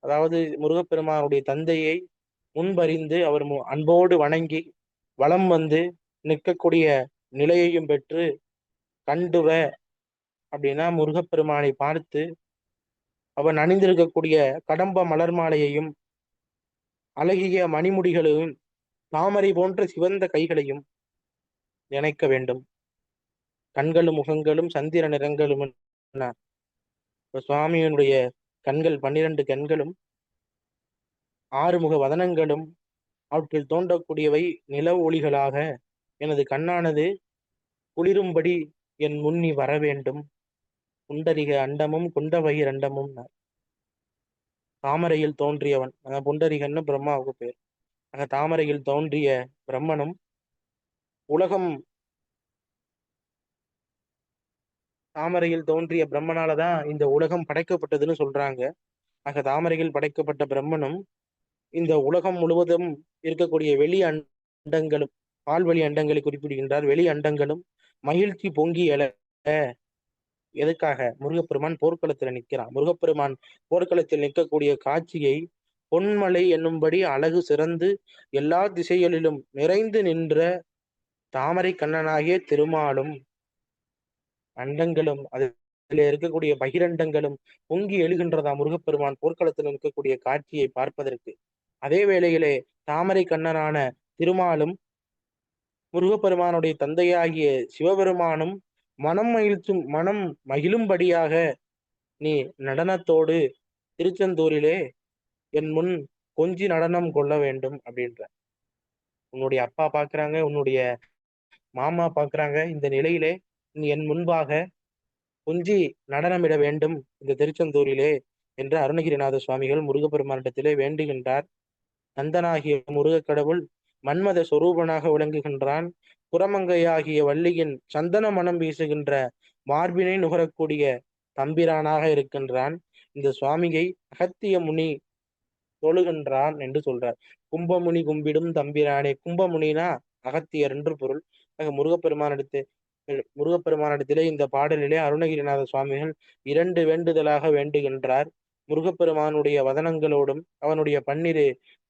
Speaker 1: அதாவது முருகப்பெருமானுடைய தந்தையை முன்பறிந்து அவர் அன்போடு வணங்கி வலம் வந்து நிற்கக்கூடிய நிலையையும் பெற்று கண்டுவ அப்படின்னா முருகப்பெருமானை பார்த்து அவன் அணிந்திருக்கக்கூடிய கடம்ப மலர் மாலையையும் அழகிய மணிமுடிகளையும் தாமரை போன்ற சிவந்த கைகளையும் நினைக்க வேண்டும். கண்களும் முகங்களும் சந்திர நிறங்களும் சுவாமியினுடைய கண்கள் 12 கண்களும் 6 முக வதனங்களும் அவற்றில் தோன்றக்கூடியவை நில ஒளிகளாக எனது கண்ணானது குளிரும்படி என் முன்னி வர வேண்டும். புண்டரிக அண்டமும் குண்டவயிர் அண்டமும் தாமரையில் தோன்றியவன், புண்டரிகன்னு பிரம்மாவுக்கு பேர். தாமரையில் தோன்றிய பிரம்மனும் உலகம் தாமரையில் தோன்றிய பிரம்மனாலதான் இந்த உலகம் படைக்கப்பட்டதுன்னு சொல்றாங்க. தாமரையில் படைக்கப்பட்ட பிரம்மனும் இந்த உலகம் முழுவதும் இருக்கக்கூடிய வெளி அண்டங்களும், பால்வழி அண்டங்களை குறிப்பிடுகின்றார், வெளி அண்டங்களும் மகிழ்ச்சி பொங்கி எழ. எதுக்காக? முருகப்பெருமான் போர்க்களத்துல நிற்கிறான். முருகப்பெருமான் போர்க்களத்தில் நிற்கக்கூடிய காட்சியை பொன்மலை என்னும்படி அழகு சிறந்து எல்லா திசைகளிலும் நிறைந்து நின்ற தாமரை கண்ணனாகிய திருமாலும் அண்டங்களும் அதில் இருக்கக்கூடிய பகிரண்டங்களும் பொங்கி எழுகின்றதா முருகப்பெருமான் போர்க்களத்தில் நிற்கக்கூடிய காட்சியை பார்ப்பதற்கு. அதே வேளையிலே தாமரை கண்ணனான திருமாலும் முருகப்பெருமானுடைய தந்தையாகிய சிவபெருமானும் மனம் மகிழும்படியாக நீ நடனத்தோடு திருச்செந்தூரிலே என் முன் கொஞ்சி நடனம் கொள்ள வேண்டும் அப்படின்ற. உன்னுடைய அப்பா பாக்குறாங்க, உன்னுடைய மாமா பாக்குறாங்க, இந்த நிலையிலே நீ என் முன்பாக கொஞ்சி நடனமிட வேண்டும் இந்த திருச்செந்தூரிலே என்று அருணகிரிநாத சுவாமிகள் முருகப்பெருமானிடத்திலே வேண்டுகின்றார். நந்தனாகிய முருகக் கடவுள் மன்மத சொரூபனாக விளங்குகின்றான். புறமங்கையாகிய வள்ளியின் சந்தன மனம் வீசுகின்ற மார்பினை நுகரக்கூடிய தம்பிரானாக இருக்கின்றான். இந்த சுவாமியை அகத்திய முனி தொழுகின்றான் என்று சொல்றார். கும்பமுனி கும்பிடும் தம்பிரானே. கும்பமுனினா அகத்தியர் என்று பொருள். முருகப்பெருமானிடத்திலே இந்த பாடலிலே அருணகிரிநாத சுவாமிகள் 2 வேண்டுதலாக வேண்டுகின்றார். முருகப்பெருமானுடைய வதனங்களோடும் அவனுடைய 12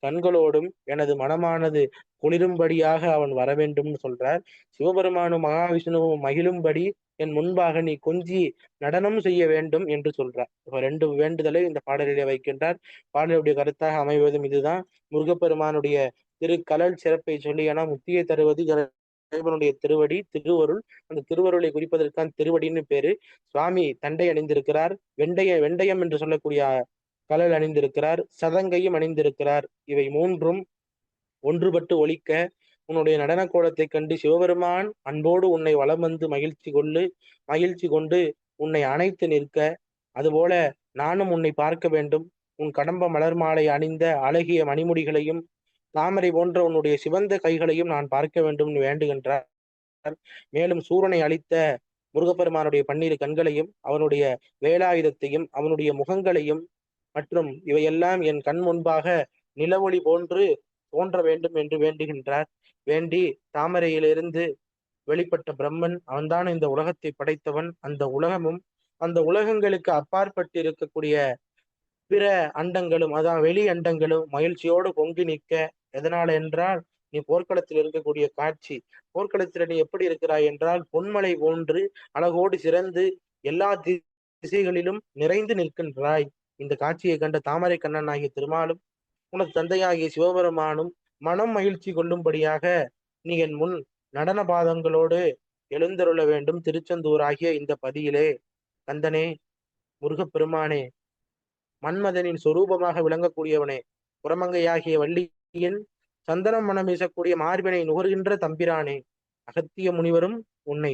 Speaker 1: கண்களோடும் எனது மனமானது குளிரும்படியாக அவன் வர வேண்டும்னு சொல்றார். சிவபெருமானும் மகாவிஷ்ணுவும் மகிழும்படி என் முன்பாக நீ கொஞ்சி நடனம் செய்ய வேண்டும் என்று சொல்றார். இப்ப 2 வேண்டுதலை இந்த பாடலிலே வைக்கின்றார். பாடலுடைய கருத்தாக அமைவதும் இதுதான். முருகப்பெருமானுடைய திருக்கழல் சிறப்பை சொல்லி, ஏன்னா முத்தியை தருவது இறைவனுடைய திருவடி, திருவருள். அந்த திருவருளை குறிப்பதற்கான திருவடின்னு பேரு. சுவாமி தண்டை அணிந்திருக்கிறார். வெண்டயம் என்று சொல்லக்கூடிய கழல் அணிந்திருக்கிறார். சதங்கையும் அணிந்திருக்கிறார். இவை 3ம் ஒன்றுபட்டு ஒலிக்க, உன்னுடைய நடன கோலத்தைக் கண்டு சிவபெருமான் அன்போடு உன்னை வலம் வந்து மகிழ்ச்சி கொண்டு உன்னை அணைத்து நிற்க, அதுபோல நானும் உன்னை பார்க்க வேண்டும். உன் கடம்ப மலர் மாலை அணிந்த அழகிய மணிமுடிகளையும் தாமரை போன்ற உன்னுடைய சிவந்த கைகளையும் நான் பார்க்க வேண்டும் வேண்டுகின்றார். மேலும் சூரனை அழித்த முருகப்பெருமானுடைய 12 கண்களையும், அவனுடைய வேலாயுதத்தையும், அவனுடைய முகங்களையும் மற்றும் இவையெல்லாம் என் கண் முன்பாக நிலவொளி போன்று தோன்ற வேண்டும் என்று வேண்டுகின்றார். வேண்டி தாமரையிலிருந்து வெளிப்பட்ட பிரம்மன், அவன்தான் இந்த உலகத்தை படைத்தவன். அந்த உலகமும் அந்த உலகங்களுக்கு அப்பாற்பட்டு இருக்கக்கூடிய பிற அண்டங்களும், அதான் வெளி அண்டங்களும் மகிழ்ச்சியோடு பொங்கி நிற்க. எதனால என்றால், நீ போர்க்களத்தில் இருக்கக்கூடிய காட்சி. போர்க்களத்தில் நீ எப்படி இருக்கிறாய் என்றால், பொன்மலை போன்று அழகோடு சிறந்து எல்லா திசைகளிலும் நிறைந்து நிற்கின்றாய். இந்த காட்சியை கண்ட தாமரை கண்ணன் ஆகிய திருமாலும் உனது தந்தையாகிய சிவபெருமானும் மனம் மகிழ்ச்சி கொள்ளும்படியாக நீ என் முன் நடன பாதங்களோடு எழுந்தருள வேண்டும் திருச்செந்தூர் ஆகிய இந்த பதியிலே. கந்தனே, முருகப்பெருமானே, மன்மதனின் சொரூபமாக விளங்கக்கூடியவனே, புறமங்கையாகிய வள்ளியின் சந்தனம் மனம் வீசக்கூடிய மார்பினை நுகர்கின்ற தம்பிரானே, அகத்திய முனிவரும் உன்னை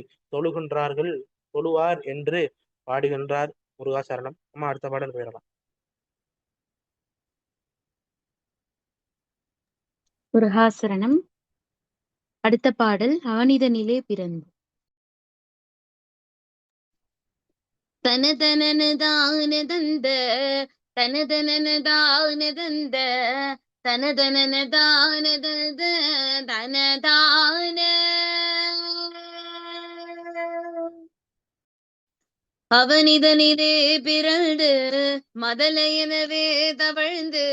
Speaker 1: தொழுவார் என்று பாடுகின்றார். முருகாசரணம். அம்மா அடுத்த பாடல் போயிடலாம்.
Speaker 2: முருகாசரணம். அடுத்த பாடல் ஆனிதனிலே பிறந்து. தனதனன தான தந்த தனதனன தான தந்த தனதனன தான தந்த தனதான அவனிதனிலே பிறந்து மதலையனவே தவழ்ந்து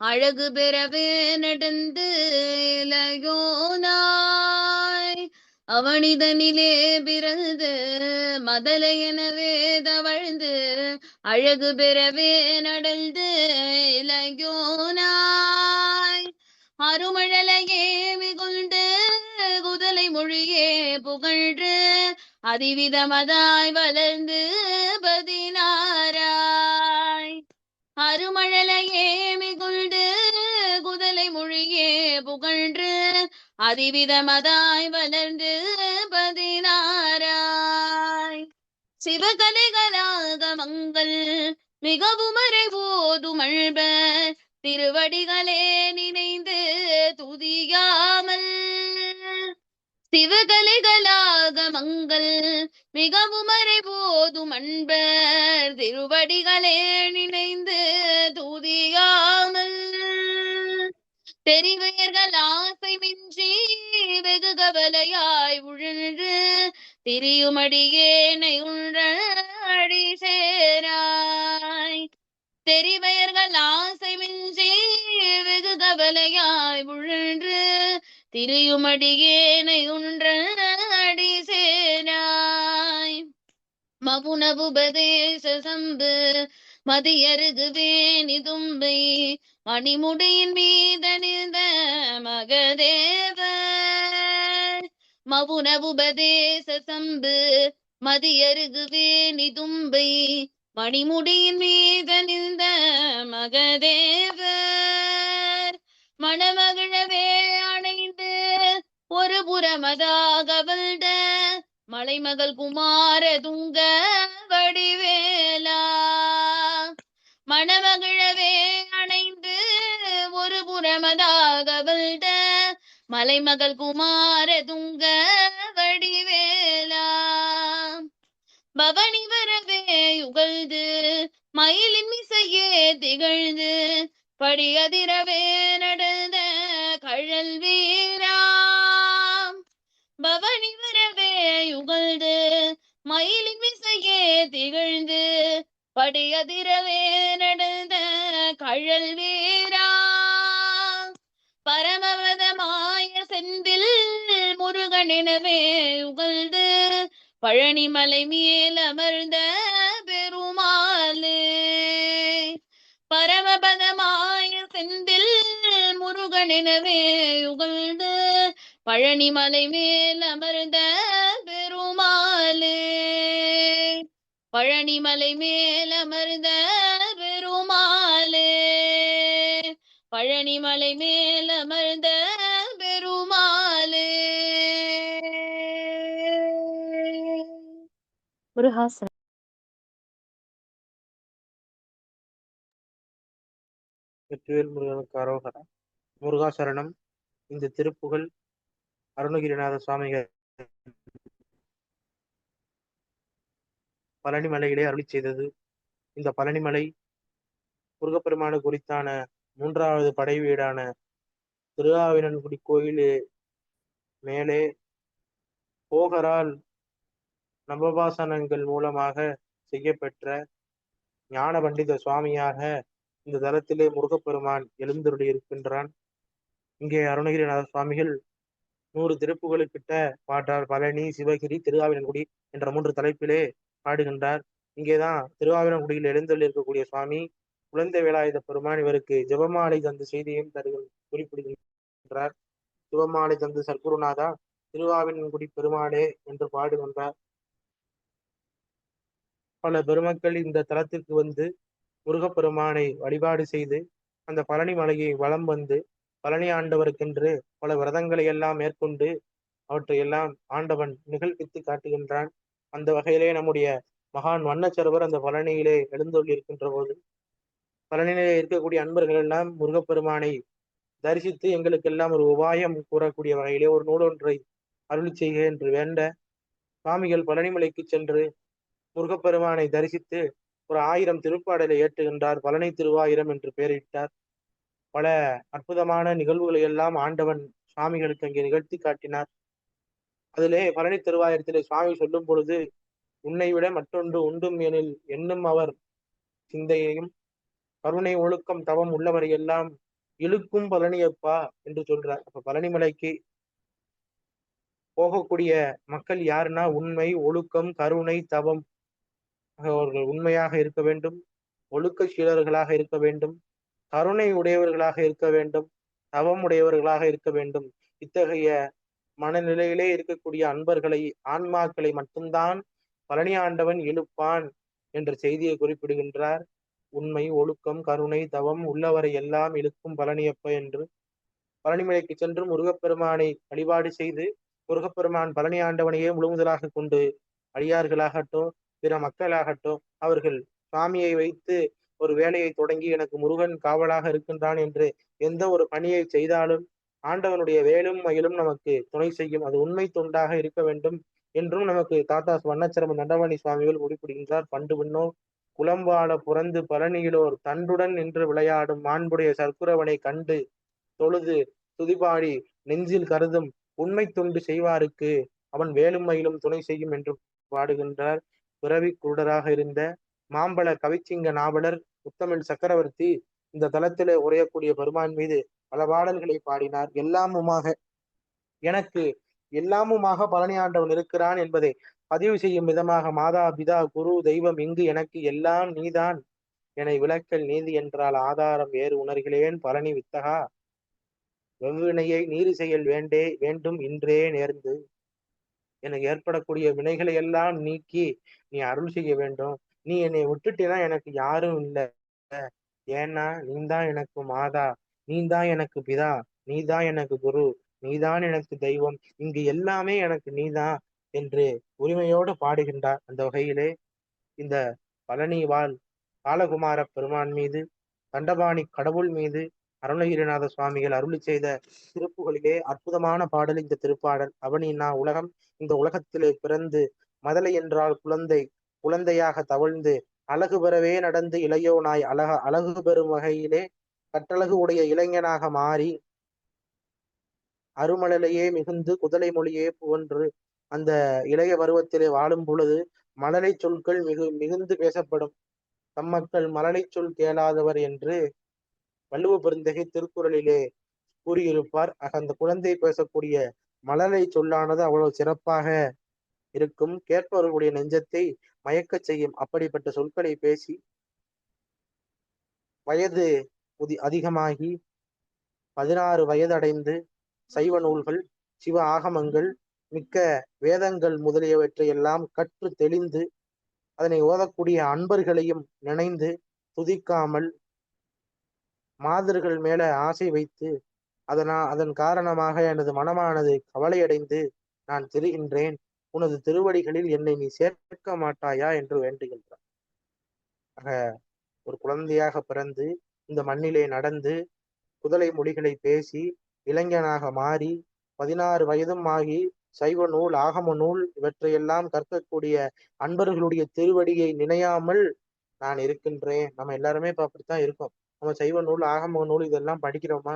Speaker 2: அழகு பெறவே நடந்து இளையோனாய். அவனிதனிலே பிறந்து மதலையனவே தவழ்ந்து அழகு பெறவே நடந்து இளையோனாய். அருமழலையே மிகுண்டு குதலை மொழியே புகழ்ந்து அதிவிதமதாய் வளர்ந்து 16ஆய். அருமழலையே மிகுண்டு குதலை மொழியே புகழ்ந்து அதிவிதமதாய் வளர்ந்து 16ஆய். சிவகலைகளாக மங்கள் மிகவும் அறைவோதுமழ்ப திருவடிகளே நினைந்து துதியாமல். சிவகலைகளாக மங்கள் மிகவும் அறைவோதும் அன்பர் திருவடிகளே நினைந்து துதியாமல். தெரிவயர்கள் ஆசை மின்றி வெகு கவலையாய் உழன்று திரியுமடியேனை உழடி சேராய். தெரிவயர்கள் ஆசை மின்றி வெகு கவலையாய் உழன்று திரியுமடியேனை உழடி சேராய். மபுனபுபதேச சம்பு மதியருகு வேணி தும்பை மணிமுடியின் மீதணிந்த மகதேவர். மபுனபுபதேச சம்பு மதியருகு வேணி தும்பை மணிமுடியின் மீதணிந்த மகதேவர். மணமகிழவே அணைந்து ஒரு புறமதாக வல்ட மலைமகள் குமார துங்க வடிவேலா. மணமகிழவே அணைந்து ஒரு புறமதாக வல்ட மலைமகள் குமார துங்க வடிவேலா. பவனி வரவே உகழ்ந்து மயிலின் மிசையே திகழ்ந்து படியதிரவே நடந்த கழல் வீரா. பவனி வரவே உகழ்ந்து மயிலின் மிசையே திகழ்ந்து படியதிரவே நடந்த கழல் வீரா. பரமவதமாய செந்தில் முருகனெனவே உகழ்ந்து பழனிமலை மேல் அமர்ந்த பெருமாளே பரமபதமாய செந்தில் முருகனெனவே உகழ்ந்து பழனிமலை மேல் அமர்ந்த பெருமாளே பழனிமலை மேல் அமர்ந்த பெருமாளே பழனிமலை மேல் அமர்ந்த பெருமாளே. முருகாசனம்.
Speaker 1: வெற்றிவேல் முருகனுக்கு அரோகரா. முருகாசரணம். இந்த திருப்புகழ் அருணகிரிநாத சுவாமிகள் பழனிமலையிலே அருளி செய்தது. இந்த பழனிமலை முருகப்பெருமானு குறித்தான 3வது படை வீடான திருஆவினன்குடி கோயிலே மேலே போகரால் நவபாசனங்கள் மூலமாக செய்யப்பெற்ற ஞான பண்டித சுவாமியாக இந்த தலத்திலே முருகப்பெருமான் எழுந்தருளி இருக்கின்றான். இங்கே அருணகிரிநாத சுவாமிகள் 100 திருப்புகளுக்கிட்ட பாட்டார். பழனி, சிவகிரி, திருஆவினன்குடி என்ற 3 தலைப்பிலே பாடுகின்றார். இங்கேதான் திருஆவினன்குடியில் எழுந்தருளி இருக்கக்கூடிய சுவாமி குழந்தை வேலாயுத பெருமான் இவருக்கு ஜெபமாலை தந்த செய்தியையும் குறிப்பிடுகின்றார். சிவமாலை தந்து சர்க்குருநாதா திருஆவினன்குடி பெருமாளே என்று பாடுகின்றார். பல பெருமக்கள் இந்த தலத்திற்கு வந்து முருகப்பெருமானை வழிபாடு செய்து அந்த பழனி மலையை வலம் வந்து பழனி ஆண்டவருக்கென்று பல விரதங்களை எல்லாம் மேற்கொண்டு அவற்றையெல்லாம் ஆண்டவன் நிகழ்ப்பித்து காட்டுகின்றான். அந்த வகையிலே நம்முடைய மகான் வண்ணச்சரவர் அந்த பழனியிலே எழுந்தொள்ளி இருக்கின்ற போது பழனியிலே இருக்கக்கூடிய அன்பர்கள் எல்லாம் முருகப்பெருமானை தரிசித்து எங்களுக்கெல்லாம் ஒரு உபாயம் கூறக்கூடிய வகையிலே ஒரு நூலொன்றை அருளி செய்க என்று வேண்ட சுவாமிகள் பழனிமலைக்கு சென்று முருகப்பெருமானை தரிசித்து ஒரு 1000 திருப்பாடலை ஏற்றுகின்றார். பழனி திருவாயிரம் என்று பெயரிட்டார். பல அற்புதமான நிகழ்வுகளை எல்லாம் ஆண்டவன் சுவாமிகளுக்கு அங்கே நிகழ்த்தி காட்டினார். அதிலே பழனி திருவாயிரத்திலே சுவாமி சொல்லும் பொழுது உன்னை விட மற்றொன்று உண்டும் எனில் என்னும் அவர் சிந்தையையும் கருணை ஒழுக்கம் தவம் உள்ளவரை எல்லாம் இழுக்கும் பழனியப்பா என்று சொல்றார். அப்ப பழனிமலைக்கு போகக்கூடிய மக்கள் யாருன்னா உண்மை, ஒழுக்கம், கருணை, தவம். அவர்கள் உண்மையாக இருக்க வேண்டும், ஒழுக்க சீலர்களாக இருக்க வேண்டும், கருணை உடையவர்களாக இருக்க வேண்டும், தவம் உடையவர்களாக இருக்க வேண்டும். இத்தகைய மனநிலையிலே இருக்கக்கூடிய அன்பர்களை, ஆன்மாக்களை மட்டும்தான் பழனி ஆண்டவன் இழுப்பான் என்ற செய்தியை குறிப்பிடுகின்றார். உண்மை, ஒழுக்கம், கருணை, தவம் உள்ளவரை எல்லாம் இழுக்கும் பழனியப்ப என்று பழனிமலைக்கு சென்று முருகப்பெருமானை வழிபாடு செய்து முருகப்பெருமான் பழனி ஆண்டவனையே முழுமுதலாக கொண்டு அடியார்களாகட்டும் பிற மக்களாகட்டும் அவர்கள் சுவாமியை வைத்து ஒரு வேலையை தொடங்கி எனக்கு முருகன் காவலாக இருக்கின்றான் என்று எந்த ஒரு பணியை செய்தாலும் ஆண்டவனுடைய வேலும் மயிலும் நமக்கு துணை செய்யும். அது உண்மை தொண்டாக இருக்க வேண்டும் என்றும் நமக்கு தாத்தா வண்ணச்சரம நண்டவாணி சுவாமிகள் குறிப்பிடுகின்றார். பண்டு விண்ணோ குளம்பால புறந்து பழனியிலோர் தண்டுடன் நின்று விளையாடும் மாண்புடைய சர்க்குரவனை கண்டு தொழுது துதிபாடி நெஞ்சில் கருதும் உண்மை தொண்டு செய்வாருக்கு அவன் வேலும் மயிலும் துணை செய்யும் என்று பாடுகின்றார். பிறவி குருடராக இருந்த மாம்பழ கவிச்சிங்க நாவலர் முத்தமிழ் சக்கரவர்த்தி இந்த தலத்திலே உரையக்கூடிய பெருமான் மீது பல பாடல்களை பாடினார். எனக்கு எல்லாமுமாக பழனி ஆண்டவன் இருக்கிறான் என்பதை பதிவு செய்யும் விதமாக மாதா பிதா குரு தெய்வம் இங்கு எனக்கு எல்லாம் நீதான் என விளக்கல் நீதி என்றால் ஆதாரம் வேறு உணர்கிறேன் பழனி வித்தகா வெவ்வினையை நீரு செயல் வேண்டும் இன்றே நேர்ந்து எனக்கு ஏற்படக்கூடிய வினைகளை எல்லாம் நீக்கி நீ அருள் செய்ய வேண்டும். நீ என்னை விட்டுட்டேன்னா எனக்கு யாரும் இல்லை. ஏன்னா நீதான் எனக்கு மாதா, நீதான் எனக்கு பிதா, நீதான் எனக்கு குரு, நீதான் எனக்கு தெய்வம், இங்கு எல்லாமே எனக்கு நீதான் என்று உரிமையோடு பாடுகின்றார். அந்த வகையிலே இந்த பழனி வாழ் பாலகுமார பெருமான் மீது தண்டபாணி கடவுள் மீது அருணகிரிநாத சுவாமிகள் அருளி செய்த திருப்புகளிலே அற்புதமான பாடல் இந்த திருப்பாடல். அவனின்னா உலகம், இந்த உலகத்திலே பிறந்து மதலை என்றால் குழந்தையாக தவழ்ந்து அழகு பெறவே நடந்து இளையோனாய் அழகு பெறும் வகையிலே கட்டழகு உடைய இளைஞனாக மாறி அருமலையே மிகுந்து குதலை மொழியே புகன்று அந்த இளைய பருவத்திலே வாழும் பொழுது மழலை சொற்கள் மிகுந்து பேசப்படும். தம்மக்கள் மழலை சொல் கேளாதவர் என்று வள்ளுவ பெருந்தகை திருக்குறளிலே கூறியிருப்பார். அந்த குழந்தை பேசக்கூடிய மழலை சொல்லானது அவ்வளவு சிறப்பாக இருக்கும். கேட்பவர்களுடைய நெஞ்சத்தை மயக்கச் செய்யும் அப்படிப்பட்ட சொற்களை பேசி வயது அதிகமாகி 16 வயதடைந்து சைவ நூல்கள், சிவ ஆகமங்கள், மிக்க வேதங்கள் முதலியவற்றை எல்லாம் கற்று தெளிந்து அதனை ஓதக்கூடிய அன்பர்களையும் நினைந்து துதிக்காமல் மாதர்கள் மேல ஆசை வைத்து அதன் காரணமாக எனது மனமானது கவலையடைந்து நான் திரிகின்றேன். உனது திருவடிகளில் என்னை நீ சேர்க்க மாட்டாயா என்று வேண்டுகின்றார். ஆக ஒரு குழந்தையாக பிறந்து இந்த மண்ணிலே நடந்து குதலை மொழிகளை பேசி இளைஞனாக மாறி 16 வயதும் ஆகி சைவ நூல், ஆகம நூல் இவற்றையெல்லாம் கற்கக்கூடிய அன்பர்களுடைய திருவடியை நினையாமல் நான் இருக்கின்றேன். நம்ம எல்லாருமே இப்ப அப்படித்தான் இருக்கோம். நம்ம சைவ நூல், ஆகம நூல் இதெல்லாம் படிக்கிறோமா?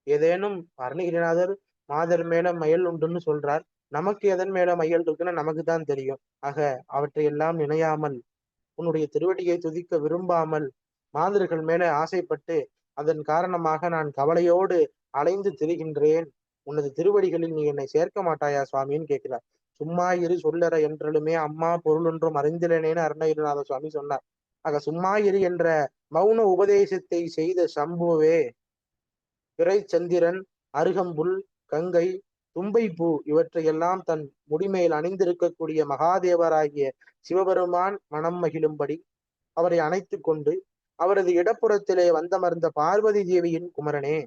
Speaker 1: ஏதேனும் அருணகிரிநாதர் மாதர் மேல மயல் உண்டுன்னு சொல்றார். நமக்கு எதன் மேல மையல் இருக்குன்னு நமக்கு தான் தெரியும். ஆக அவற்றை எல்லாம் நினையாமல் உன்னுடைய திருவடியை துதிக்க விரும்பாமல் மாதர்கள் மேல ஆசைப்பட்டு அதன் காரணமாக நான் கவலையோடு அலைந்து திரிகின்றேன். உனது திருவடிகளில் நீ என்னை சேர்க்க மாட்டாயா சுவாமின்னு கேட்கிறார். சும்மா இரு சொல்லற என்றாலுமே அம்மா பொருள் ஒன்றும் அறிந்திலனேன்னு அருணகிரிநாத சுவாமி சொன்னார். ஆக சும்மா இரு என்ற மௌன உபதேசத்தை செய்த சம்புவே பிறை சந்திரன், அருகம்புல், கங்கை, தும்பைப்பூ இவற்றையெல்லாம் தன் முடிமேல் அணிந்திருக்கக்கூடிய மகாதேவராகிய சிவபெருமான் மனம் மகிழும்படி அவரை அணைத்துக் கொண்டு அவரது இடப்புறத்திலே வந்தமர்ந்த பார்வதி தேவியின் குமரனே.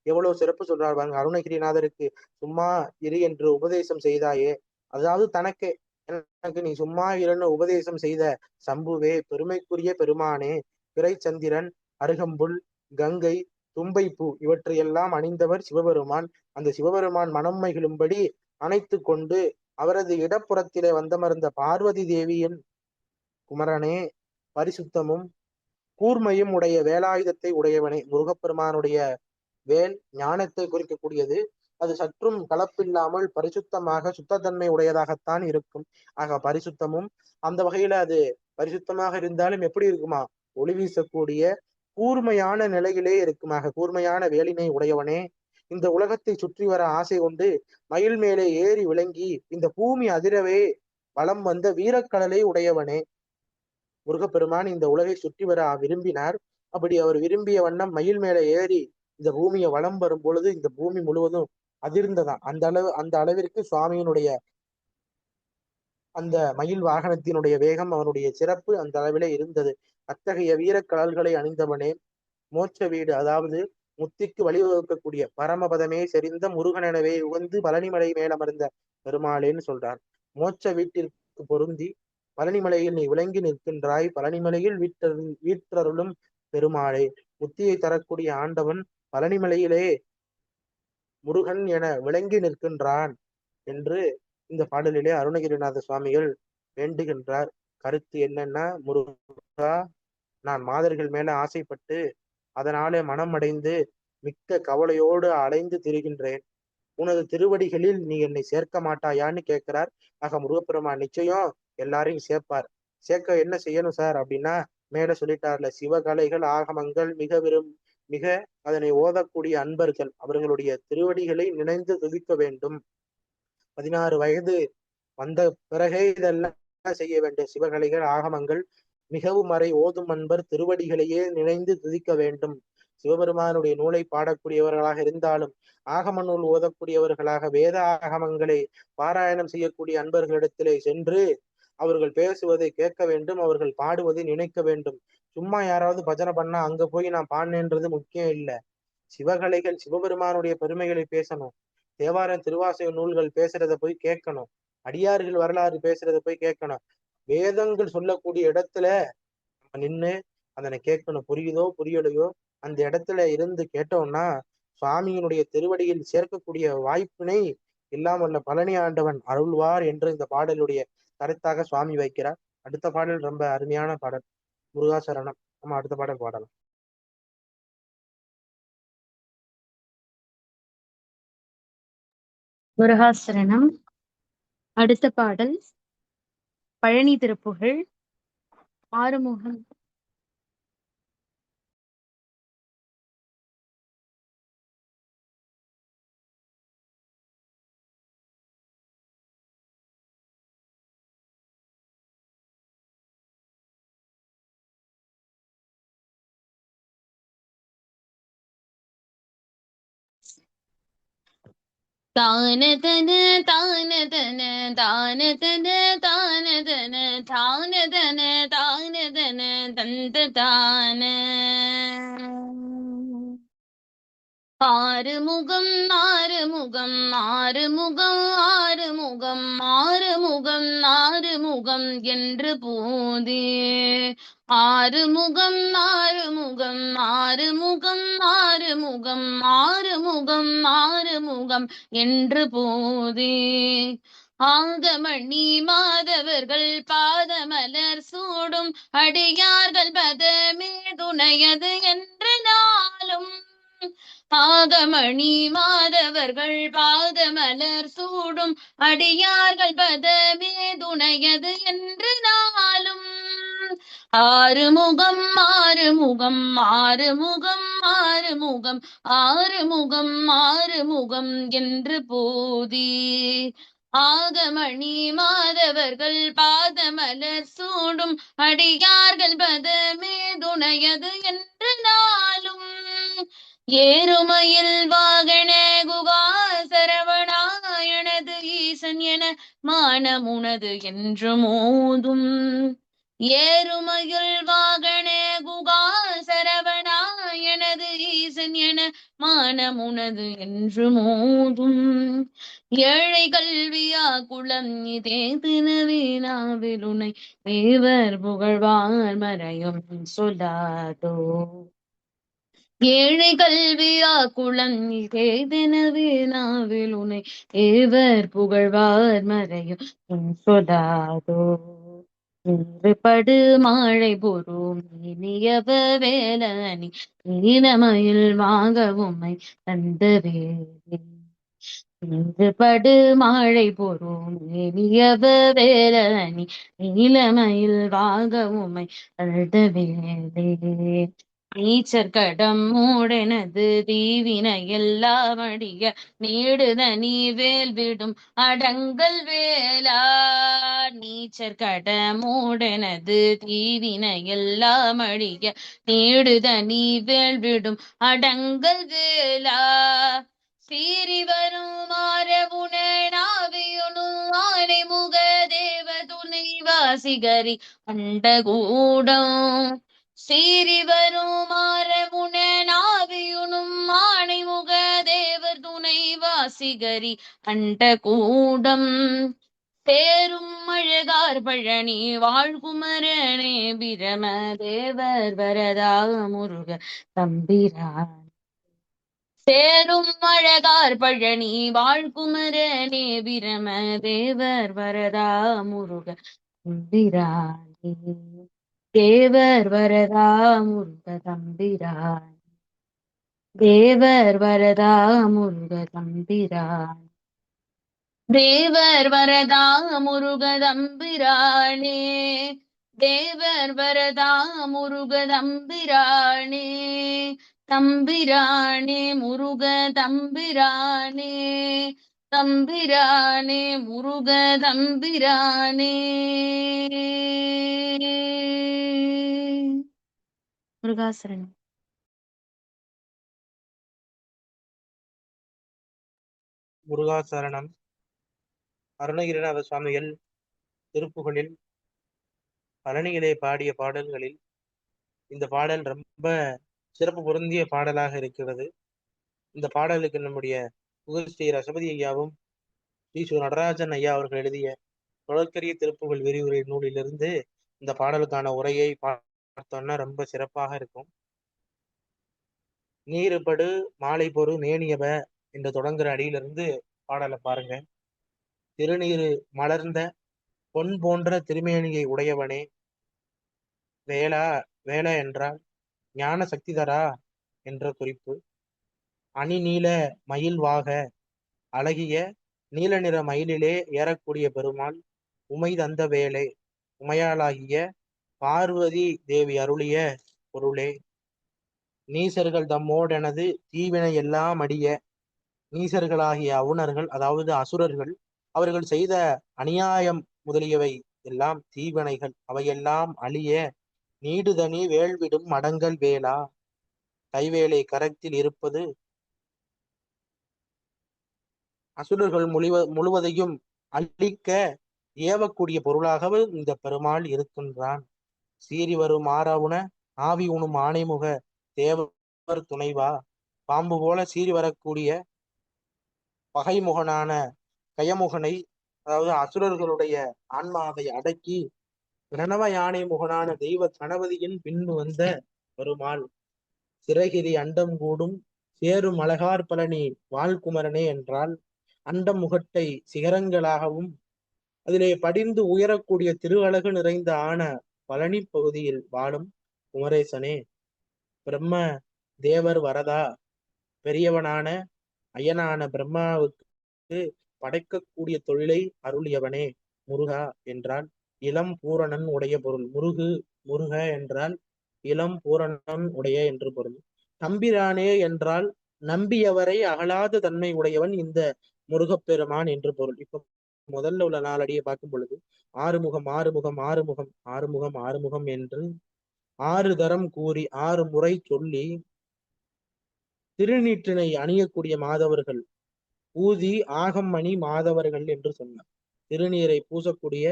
Speaker 1: எவ்வளவு சிறப்பு சொல்றார் பாருங்க. அருணகிரிநாதருக்கு சும்மா இரு என்று உபதேசம் செய்தாயே, அதாவது தனக்கு எனக்கு நீ சும்மா இருன்னு உபதேசம் செய்த சம்புவே, பெருமைக்குரிய பெருமானே, பிறை சந்திரன், அருகம்புல், கங்கை, தும்பைப்பூ இவற்றையெல்லாம் அணிந்தவர் சிவபெருமான். அந்த சிவபெருமான் மனம் மகிழும்படி அணைத்து கொண்டு அவரது இடப்புறத்திலே வந்தமர்ந்த பார்வதி தேவியின் குமரனே, பரிசுத்தமும் கூர்மையும் உடைய வேலாயுதத்தை உடையவனே. முருகப்பெருமானுடைய வேல் ஞானத்தை குறிக்கக்கூடியது. அது சற்றும் கலப்பில்லாமல் பரிசுத்தமாக சுத்தத்தன்மை உடையதாகத்தான் இருக்கும். ஆக பரிசுத்தமும் அந்த வகையில அது பரிசுத்தமாக இருந்தாலும் எப்படி இருக்குமா? ஒளி வீசக்கூடிய கூர்மையான நிலையிலே இருக்குமாக. கூர்மையான வேலினை உடையவனே, இந்த உலகத்தை சுற்றி வர ஆசை கொண்டு மயில் மேலே ஏறி விளங்கி இந்த பூமி அதிரவே வலம் வந்த வீரக்கடலை உடையவனே. முருகப்பெருமான் இந்த உலகை சுற்றி வர விரும்பினார். அப்படி அவர் விரும்பிய வண்ணம் மயில் மேலே ஏறி இந்த பூமியை வலம் வரும் பொழுது இந்த பூமி முழுவதும் அதிர்ந்ததாம். அந்த அளவிற்கு சுவாமியினுடைய அந்த மயில் வாகனத்தினுடைய வேகம், அவனுடைய சிறப்பு அந்த அளவிலே இருந்தது. அத்தகைய வீரக்கடல்களை அணிந்தவனே, மோட்ச வீடு அதாவது முத்திக்கு வழிவகுக்கக்கூடிய பரமபதமே செறிந்த முருகன் எனவே உகந்து பழனிமலை மேலமர்ந்த பெருமாளேன்னு சொல்றார். மோட்ச வீட்டிற்கு பொருந்தி பழனிமலையில் நீ விளங்கி நிற்கின்றாய். பழனிமலையில் வீற்றருளும் பெருமாளே, முத்தியை தரக்கூடிய ஆண்டவன் பழனிமலையிலே முருகன் என விளங்கி நிற்கின்றான் என்று இந்த பாடலிலே அருணகிரிநாத சுவாமிகள் வேண்டுகின்றார். கருத்து என்னன்னா, முருகா, நான் மாதர்கள் மேல ஆசைப்பட்டு அதனாலே மனம் அடைந்து மிக்க கவலையோடு அலைந்து திரிகின்றேன். உனது திருவடிகளில் நீ என்னை சேர்க்க மாட்டாயான்னு கேட்கிறார். ஆக முருகப்பெருமான் நிச்சயம் எல்லாரையும் சேர்ப்பார். சேர்க்க என்ன செய்யணும் சார் அப்படின்னா, மேல சொல்லிட்டார்ல, சிவகலைகள் ஆகமங்கள் மிக அதனை ஓதக்கூடிய அன்பர்கள் அவர்களுடைய திருவடிகளை நினைந்து துதிக்க வேண்டும். 16 வயது வந்த பிறகே இதெல்லாம் செய்ய வேண்டும். சிவகலைகள் ஆகமங்கள் மிகவும் வரை ஓதும் அன்பர் திருவடிகளையே நினைந்து துதிக்க வேண்டும். சிவபெருமானுடைய நூலை பாடக்கூடியவர்களாக இருந்தாலும் ஆகம நூல் ஓதக்கூடியவர்களாக வேத ஆகமங்களை பாராயணம் செய்யக்கூடிய அன்பர்களிடத்திலே சென்று அவர்கள் பேசுவதை கேட்க வேண்டும். அவர்கள் பாடுவதை நினைக்க வேண்டும். சும்மா யாராவது பஜனை பண்ணா அங்க போய் நான் பாடினேன்றது முக்கியம் இல்லை. சிவகலைகள் சிவபெருமானுடைய பெருமைகளை பேசணும். தேவாரம் திருவாசக நூல்கள் பேசுறத போய் கேட்கணும். அடியார்கள் வரலாறு பேசுறத போய் கேட்கணும். வேதங்கள் சொல்லக்கூடிய இடத்துல நம்ம நின்று அதனை கேட்கணும். புரியுதோ புரியலையோ அந்த இடத்துல இருந்து கேட்டோம்னா சுவாமியினுடைய திருவடியில் சேர்க்கக்கூடிய வாய்ப்பினை எல்லாம் வல்ல பழனி ஆண்டவன் அருள்வார் என்று இந்த பாடலுடைய கருத்தாக சுவாமி வைக்கிறார். அடுத்த பாடல் ரொம்ப அருமையான பாடல். முருகாசரணம். நம்ம அடுத்த பாடல் பாடலாம்.
Speaker 2: முருகாசரணம். அடுத்த பாடல் பழனி திருப்புகழ். ஆறுமுகம். தானதன தானதன தானதன தானதன தானதன தானதன தந்ததான ஆறுமுகம் ஆறுமுகம் ஆறுமுகம் ஆறுமுகம் ஆறுமுகம் ஆறுமுகம் என்று போதே ஆறுமுகம் ஆறுமுகம் ஆறுமுகம் ஆறுமுகம் ஆறுமுகம் ஆறுமுகம் என்று போதே ஆகமணி மாதவர்கள் பாதமலர் சூடும் அடியார்கள் பதமே துணையது என்று நாளும் ஆகமணி மாதவர்கள் பாதமலர் சூடும் அடியார்கள் பதமே துணையது என்று நாளும் ஆறுமுகம் ஆறுமுகம் ஆறுமுகம் ஆறுமுகம் ஆறுமுகம் ஆறுமுகம் என்று போதி ஆகமணி மாதவர்கள் பாதமலர் சூடும் அடியார்கள் பதமே துணையது என்று நாளும் ஏறுமயில் வாகன குகா சரவணாயனது ஈசன் என மானமுனது என்று மோதும் ஏறுமயில் வாகன குகா சரவணாயனது ஈசன் என மானமுனது என்று மோதும் ஏழை கல்வியா குளம் இதே தினவீனாவிலுனை தேவர் புகழ்வார் மறையும் சொல்லாதோ ஏழை கல்வியா குளம் இதே நாவிலுனை ஏவர் புகழ்வார் மறையும் சொல்லாதோ இன்று படு மாழை பொறும் இனியவ வேலனி நீலமயில் வாங்கவுமை தந்த வேலை இன்று படு மாழை பொறும் இனியவ வேலனி நீலமயில் வாங்கவுமை தந்த வேலை நீச்சர் கடம் மூடெனது தீவினை எல்லாம் அடிய நீடுதனி வேல் விடும் அடங்கல் வேலா நீச்சர் கடம் மூடெனது தீவினை எல்லாம் அடிய நீடுதனி வேல் விடும் அடங்கல் வேலா சீறி வரும் மாறவுனாவியுணும் ஆனை முக தேவ துணை வாசிகரி அண்டகூடம் சீறி வரும் மாறவுனாவியுணும் ஆனை முக தேவர் துணை வாசிகரி அண்டகூடம் தேரும் அழகார் பழனி வாழ்குமரனே பிரம தேவர் வரதா முருக தம்பிரான் சேரும் அழகார் பழனி வாழ்குமரனே பிரம தேவர் வரதா முருக தம்பிரானே தேவர் வரதா முருக தம்பிரான் தேவர் வரதா முருக தம்பிரான் தேவர் வரதா முருக தம்பிரானே தேவர் வரதா முருக தம்பிரானே தம்பிரானே முருக தம்பிரானே தம்பிரானே முருக தம்பிரானே முருகாசரணம்.
Speaker 1: முருகாசரணம். அருணகிரிநாத சுவாமிகள் திருப்புகழில் பழனியிலே பாடிய பாடல்களில் இந்த பாடல் ரொம்ப சிறப்பு பொருந்திய பாடலாக இருக்கிறது. இந்த பாடலுக்கு நம்முடைய புகழ் ஸ்ரீ ரசபதி ஐயாவும் ஸ்ரீ நடராஜன் ஐயா அவர்கள் எழுதிய தொடர்கரிய திருப்புகழ் விரிவுரை நூலிலிருந்து இந்த பாடலுக்கான உரையை பார்த்தோம்னா ரொம்ப சிறப்பாக இருக்கும். நீருபடு மாலை பொறு மேனியவ என்று தொடங்குற அடியிலிருந்து பாடலை பாருங்க. திருநீரு மலர்ந்த பொன் போன்ற திருமேனியை உடையவனே வேளா வேளா என்றால் ஞான சக்திதரா என்ற குறிப்பு. அணி நீல மயில் வாக அழகிய நீல நிற மயிலிலே ஏறக்கூடிய பெருமாள் உமை தந்த வேளே உமையாளாகிய பார்வதி தேவி அருளிய பொருளே. நீசர்கள் தம்மோடெனது தீவினை எல்லாம் அடிய நீசர்களாகிய அவுணர்கள் அதாவது அசுரர்கள் அவர்கள் செய்த அநியாயம் முதலியவை எல்லாம் தீவினைகள் அவையெல்லாம் அழிய நீடுதனி வேள்விடும் மடங்கல் வேளா கைவேலை கரத்தில் இருப்பது அசுரர்கள் முழுவதையும் அழிக்க ஏவக்கூடிய பொருளாகவும் இந்த பெருமாள் இருக்கின்றான். சீறி வரும் ஆறாவுன ஆவி உணும் ஆணைமுக தேவர் துணைவா, பாம்பு போல சீறி வரக்கூடிய பகைமுகனான கயமுகனை, அதாவது அசுரர்களுடைய ஆன்மாவை அடக்கி பிரணவ யானை முகனான தெய்வ கணபதியின் பின்பு வந்த பெருமாள். சிறகிரி அண்டம் கூடும் சேரும் அழகார் பழனி வாழ்குமரனே என்றால், அண்டம் முகட்டை சிகரங்களாகவும் அதிலே படிந்து உயரக்கூடிய திருவழகு நிறைந்த ஆன பழனி பகுதியில் வாழும் குமரேசனே. பிரம்ம தேவர் வரதா, பெரியவனான ஐயனான பிரம்மாவுக்கு படைக்கக்கூடிய தொழிலை அருளியவனே முருகா என்றால் இளம் பூரணன் உடைய பொருள். முருக என்றால் இளம் பூரணன் உடைய என்று பொருள். தம்பிரானே என்றால் நம்பியவரை அகலாத தன்மை உடையவன் இந்த முருகப்பெருமான் என்று பொருள். இப்ப முதல்ல உள்ள நாலடியை பார்க்கும் பொழுது ஆறுமுகம் ஆறுமுகம் ஆறுமுகம் ஆறுமுகம் ஆறுமுகம் என்று 6 தரம் கூறி 6 முறை சொல்லி திருநீற்றினை அணியக்கூடிய மாதவர்கள் ஊதி ஆகம் மணி மாதவர்கள் என்று சொன்னார். திருநீரை பூசக்கூடிய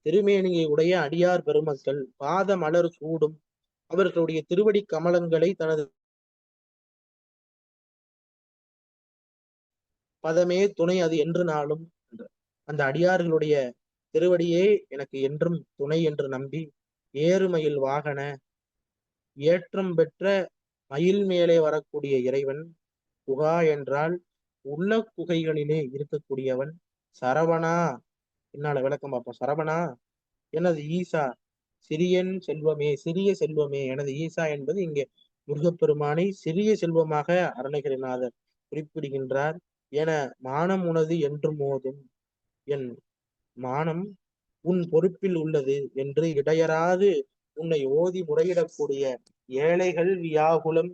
Speaker 1: திருமேனியை உடைய அடியார் பெருமக்கள் பாத மலர் சூடும் அவர்களுடைய திருவடி கமலங்களை தனது பதமே துணை அது என்று நாளும் அந்த அடியார்களுடைய திருவடியே எனக்கு என்றும் துணை என்று நம்பி ஏறுமயில் வாகன ஏற்றம் பெற்ற மயில் மேலே வரக்கூடிய இறைவன். குகா என்றால் உள்ள குகைகளிலே இருக்கக்கூடியவன். சரவணா, என்னால விளக்கம் பார்ப்போம். சரவணா எனது ஈசா, சிறியன் செல்வமே சிறிய செல்வமே. எனது ஈசா என்பது இங்கே முருகப்பெருமானை சிறிய செல்வமாக அருணகிரிநாதர் குறிப்பிடுகின்றார். என மானம் உனது என்று மோதும், என் மானம் உன் பொறுப்பில் உள்ளது என்று இடையராது உன்னை ஓதி முறையிடக்கூடிய ஏழைகள் வியாகுலம்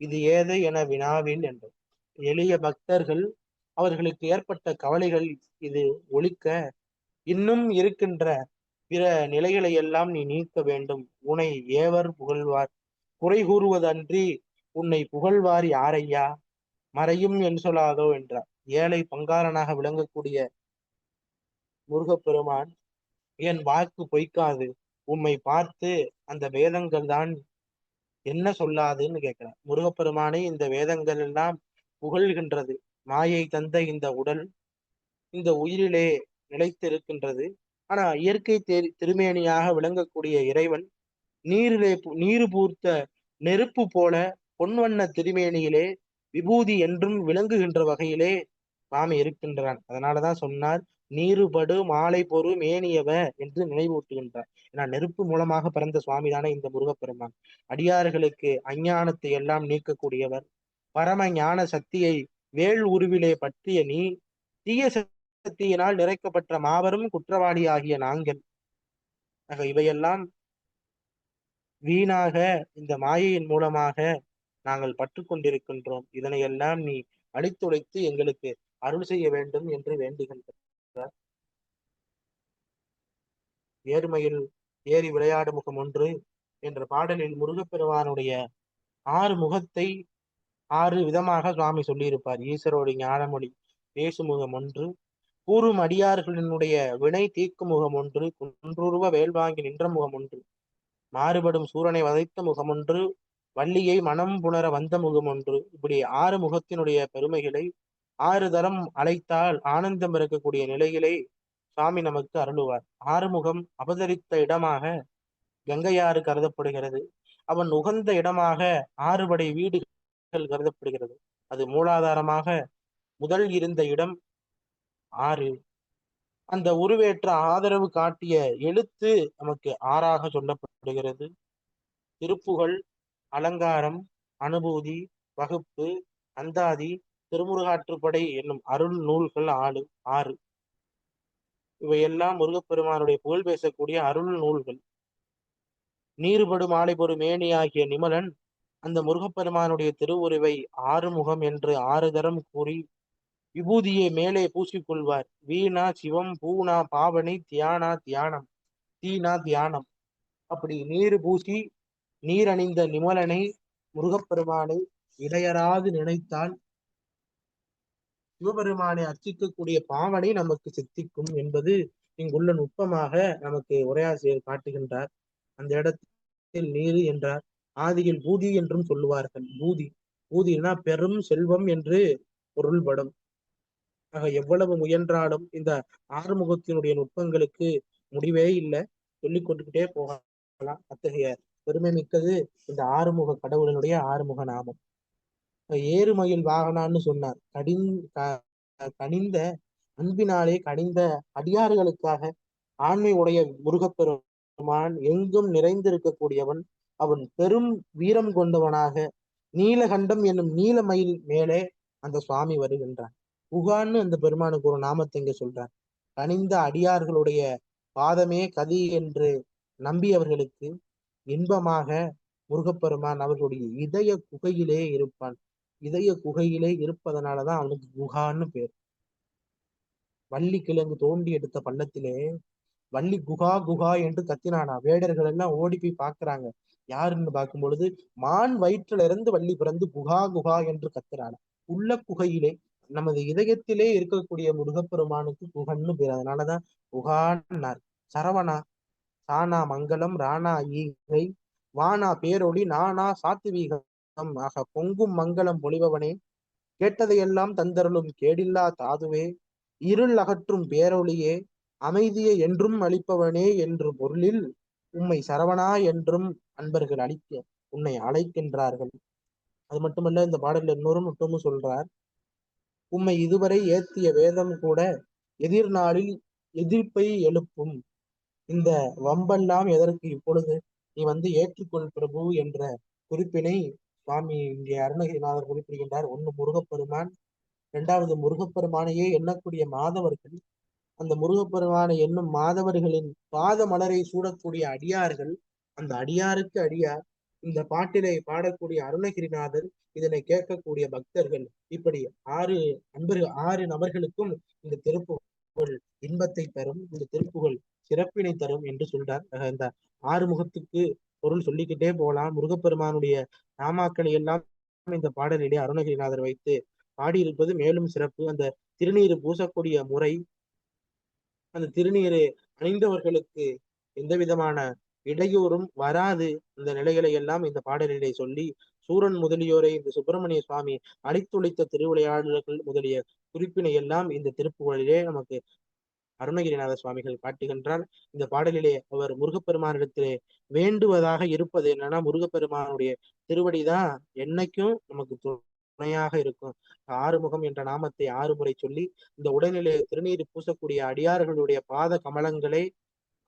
Speaker 1: இது ஏது என வினாவில் என்றும் எளிய பக்தர்கள் அவர்களுக்கு ஏற்பட்ட கவலைகள் இது ஒழிக்க இன்னும் இருக்கின்ற பிற நிலைகளை எல்லாம் நீ நீக்க வேண்டும். உன்னை ஏவர் புகழ்வார் குறை கூறுவதன்றி உன்னை புகழ்வார் யாரையா, மறையும் என்று சொல்லாதோ என்றார். ஏழை பங்காரனாக விளங்கக்கூடிய முருகப்பெருமான் என் வாக்கு பொய்க்காது, உம்மை பார்த்து அந்த வேதங்கள் தான் என்ன சொல்லாதுன்னு கேட்கிறார். முருகப்பெருமானை இந்த வேதங்கள் எல்லாம் புகழ்கின்றது. மாயை தந்த இந்த உடல் இந்த உயிரிலே நிலைத்து இருக்கின்றது. ஆனா இயற்கை திருமேனியாக விளங்கக்கூடிய இறைவன் நீரு பூர்த்த நெருப்பு போல பொன்வண்ண திருமேனியிலே விபூதி என்றும் விளங்குகின்ற வகையிலே சுவாமி இருக்கின்றான். அதனாலதான் சொன்னார் நீருபடு மாலை பொறு மேனியவ என்று நினைவூட்டுகின்றார். ஏன்னா நெருப்பு மூலமாக பிறந்த சுவாமி தானே இந்த முருகப்பெருமான். அடியார்களுக்கு அஞ்ஞானத்தை எல்லாம் நீக்கக்கூடியவர். பரம ஞான சக்தியை வேள் உருவிலே பற்றிய நீ தீய சக்தியினால் நிறைக்கப்பட்ட மாபெரும் குற்றவாளி ஆகிய நாங்கள். இவையெல்லாம் வீணாக இந்த மாயையின் மூலமாக நாங்கள் பற்று கொண்டிருக்கின்றோம். இதனையெல்லாம் நீ அழித்துடைத்து எங்களுக்கு அருள் செய்ய வேண்டும் என்று வேண்டுகின்றார். ஏறுமையில் ஏறி விளையாடு முகம் ஒன்று என்ற பாடலில் முருகப்பெருமானுடைய 6 முகத்தை 6 விதமாக சுவாமி சொல்லியிருப்பார். ஈஸ்வரோட ஞானமொழி பேசுமுகம் ஒன்று, கூறும் அடியார்களினுடைய வினை தீர்க்கும் முகம் ஒன்று, குன்றுருவ வேல்வாங்கி நின்ற முகம் ஒன்று, மாறுபடும் சூரனை வதைத்த முகம் ஒன்று, வள்ளியை மனம் புணர வந்த முகம் ஒன்று. இப்படி 6 முகத்தினுடைய பெருமைகளை 6 தரம் அழைத்தால் ஆனந்தம் இருக்கக்கூடிய நிலைகளை சுவாமி நமக்கு அருளுவார். 6 முகம் அவதரித்த இடமாக கங்கையாறு கருதப்படுகிறது. அவன் உகந்த இடமாக 6 படை வீடுகள் கருதப்படுகிறது. அது மூலாதாரமாக முதல் இருந்த இடம் 6. அந்த உருவேற்ற ஆதரவு காட்டிய எழுத்து நமக்கு 6ஆக சொல்லப்படுகிறது. திருப்புகழ், அலங்காரம், அனுபூதி, வகுப்பு, அந்தாதி, திருமுருகாற்றுப்படை என்னும் அருள் நூல்கள் 6. இவையெல்லாம் முருகப்பெருமானுடைய புகழ் பேசக்கூடிய அருள் நூல்கள். நீருபடு மாலை பொறு மேனி ஆகிய நிமலன் அந்த முருகப்பெருமானுடைய திருவுருவை 6 முகம் என்று 6 தரம் கூறி விபூதியை மேலே பூசிக்கொள்வார். வீணா சிவம், பூனா பாவனை, தியானா தியானம், தீனா தியானம். அப்படி நீர் பூசி நீர் அணிந்த நிமலனை முருகப்பெருமானை இடையராது நினைத்தால் சிவபெருமானை அர்ச்சிக்கக்கூடிய பாவனை நமக்கு சித்திக்கும் என்பது இங்குள்ள நுட்பமாக நமக்கு உரையாசிரியர் காட்டுகின்றார். அந்த இடத்தில் நீரு என்றார். ஆதியில் பூதி என்றும் சொல்லுவார்கள். பூதி பூதினா பெரும் செல்வம் என்று பொருள்படும். ஆக எவ்வளவு முயன்றாலும் இந்த ஆறுமுகத்தினுடைய நுட்பங்களுக்கு முடிவே இல்லை. சொல்லிக் கொண்டுகிட்டே போகலாம். அத்தகைய பெருமை மிக்கது இந்த ஆறுமுக கடவுளினுடைய ஆறுமுக நாமம். ஏறுமயில் வாகனான்னு சொன்னார். கனிந்த அன்பினாலே கனிந்த அடியார்களுக்காக ஆண்மை உடைய முருகப்பெருமான் எங்கும் நிறைந்திருக்கக்கூடியவன். அவன் பெரும் வீரம் கொண்டவனாக நீலகண்டம் என்னும் நீலமயில் மேலே அந்த சுவாமி வருகின்றான். குகான்னு அந்த பெருமானுக்கு ஒரு நாமத்தை இங்க சொல்றார். கனிந்த அடியார்களுடைய பாதமே கதி என்று நம்பியவர்களுக்கு இன்பமாக முருகப்பெருமான் அவர்களுடைய இதய குகையிலே இருப்பான். இதய குகையிலே இருப்பதனாலதான் அவனுக்கு குகான்னு பேர். வள்ளி கிழங்கு தோண்டி எடுத்த பள்ளத்திலே வள்ளி குகா குகா என்று கத்தினானா. வேடர்கள் எல்லாம் ஓடி போய் பாக்குறாங்க. யாருன்னு பார்க்கும் பொழுது மான் வயிற்றுல இருந்து வள்ளி பிறந்து குகா குகா என்று கத்துறானா. உள்ள குகையிலே நமது இதயத்திலே இருக்கக்கூடிய முருகப்பெருமானுக்கு குகன்னு பேர். அதனாலதான் குகான்னார். சரவணா சானா மங்களம் ராணா ஈகை வானா பேரொளி நானா சாத்துவீகம் ஆக பொங்கும் மங்களம் பொழிபவனே கேட்டதையெல்லாம் தந்தருளும் கேடில்லா தாதுவே இருள் அகற்றும் பேரொளியே அமைதியை என்றும் அளிப்பவனே என்று பொருளில் உம்மை சரவணா என்றும் அன்பர்கள் உன்னை அழைக்கின்றார்கள். அது மட்டுமல்ல, இந்த பாடல்ல இன்னொரு நுட்பமும் சொல்றார். உம்மை இதுவரை ஏத்திய வேதம் கூட எதிர்நாளில் எதிர்ப்பை எழுப்பும். இந்த வம்பெல்லாம் எதற்கு இப்பொழுது நீ ஏற்றுக்கொள் பிரபு என்ற குறிப்பினை சுவாமி இங்கே அருணகிரிநாதர் குறிப்பிடுகின்றார். ஒன்னு முருகப்பெருமான், இரண்டாவது முருகப்பெருமானையே எண்ணக்கூடிய மாதவர்கள், அந்த முருகப்பெருமானை என்னும் மாதவர்களின் பாத மலரை சூடக்கூடிய அடியார்கள், அந்த அடியாருக்கு அடியார், இந்த பாட்டிலை பாடக்கூடிய அருணகிரிநாதர், இதனை கேட்கக்கூடிய பக்தர்கள், இப்படி ஆறு நபர்களுக்கும் இந்த திருப்புகழ் இன்பத்தை தரும், இந்த திருப்புகழ் சிறப்பினை தரும் என்று சொல்றார். இந்த ஆறுமுகத்துக்கு பொருள் சொல்லிக்கிட்டே போகலாம். முருகப்பெருமானுடைய நாமாக்களை எல்லாம் இந்த பாடலிலே அருணகிரிநாதர் வைத்து பாடியிருப்பது மேலும் சிறப்பு. அந்த திருநீர் பூசக்கூடிய முறை, அந்த திருநீரை அணிந்தவர்களுக்கு எந்த விதமான இடையூறும் வராது. இந்த நிலைகளை எல்லாம் இந்த பாடலிலே சொல்லி சூரன் முதலியோரை இந்த சுப்பிரமணிய சுவாமி அழித்துழைத்த திருவிளையாடல்கள் முதலிய குறிப்பினை எல்லாம் இந்த திருப்புகழிலே நமக்கு அருணகிரிநாத சுவாமிகள் காட்டுகின்றார். இந்த பாடலிலே அவர் முருகப்பெருமானிடத்திலே வேண்டுவதாக இருப்பது என்னன்னா, முருகப்பெருமானுடைய திருவடிதான் என்னைக்கும் நமக்கு துணையாக இருக்கும். ஆறுமுகம் என்ற நாமத்தை 6 முறை சொல்லி இந்த உடல்நிலை திருநீர் பூசக்கூடிய அடியார்களுடைய பாத கமலங்களை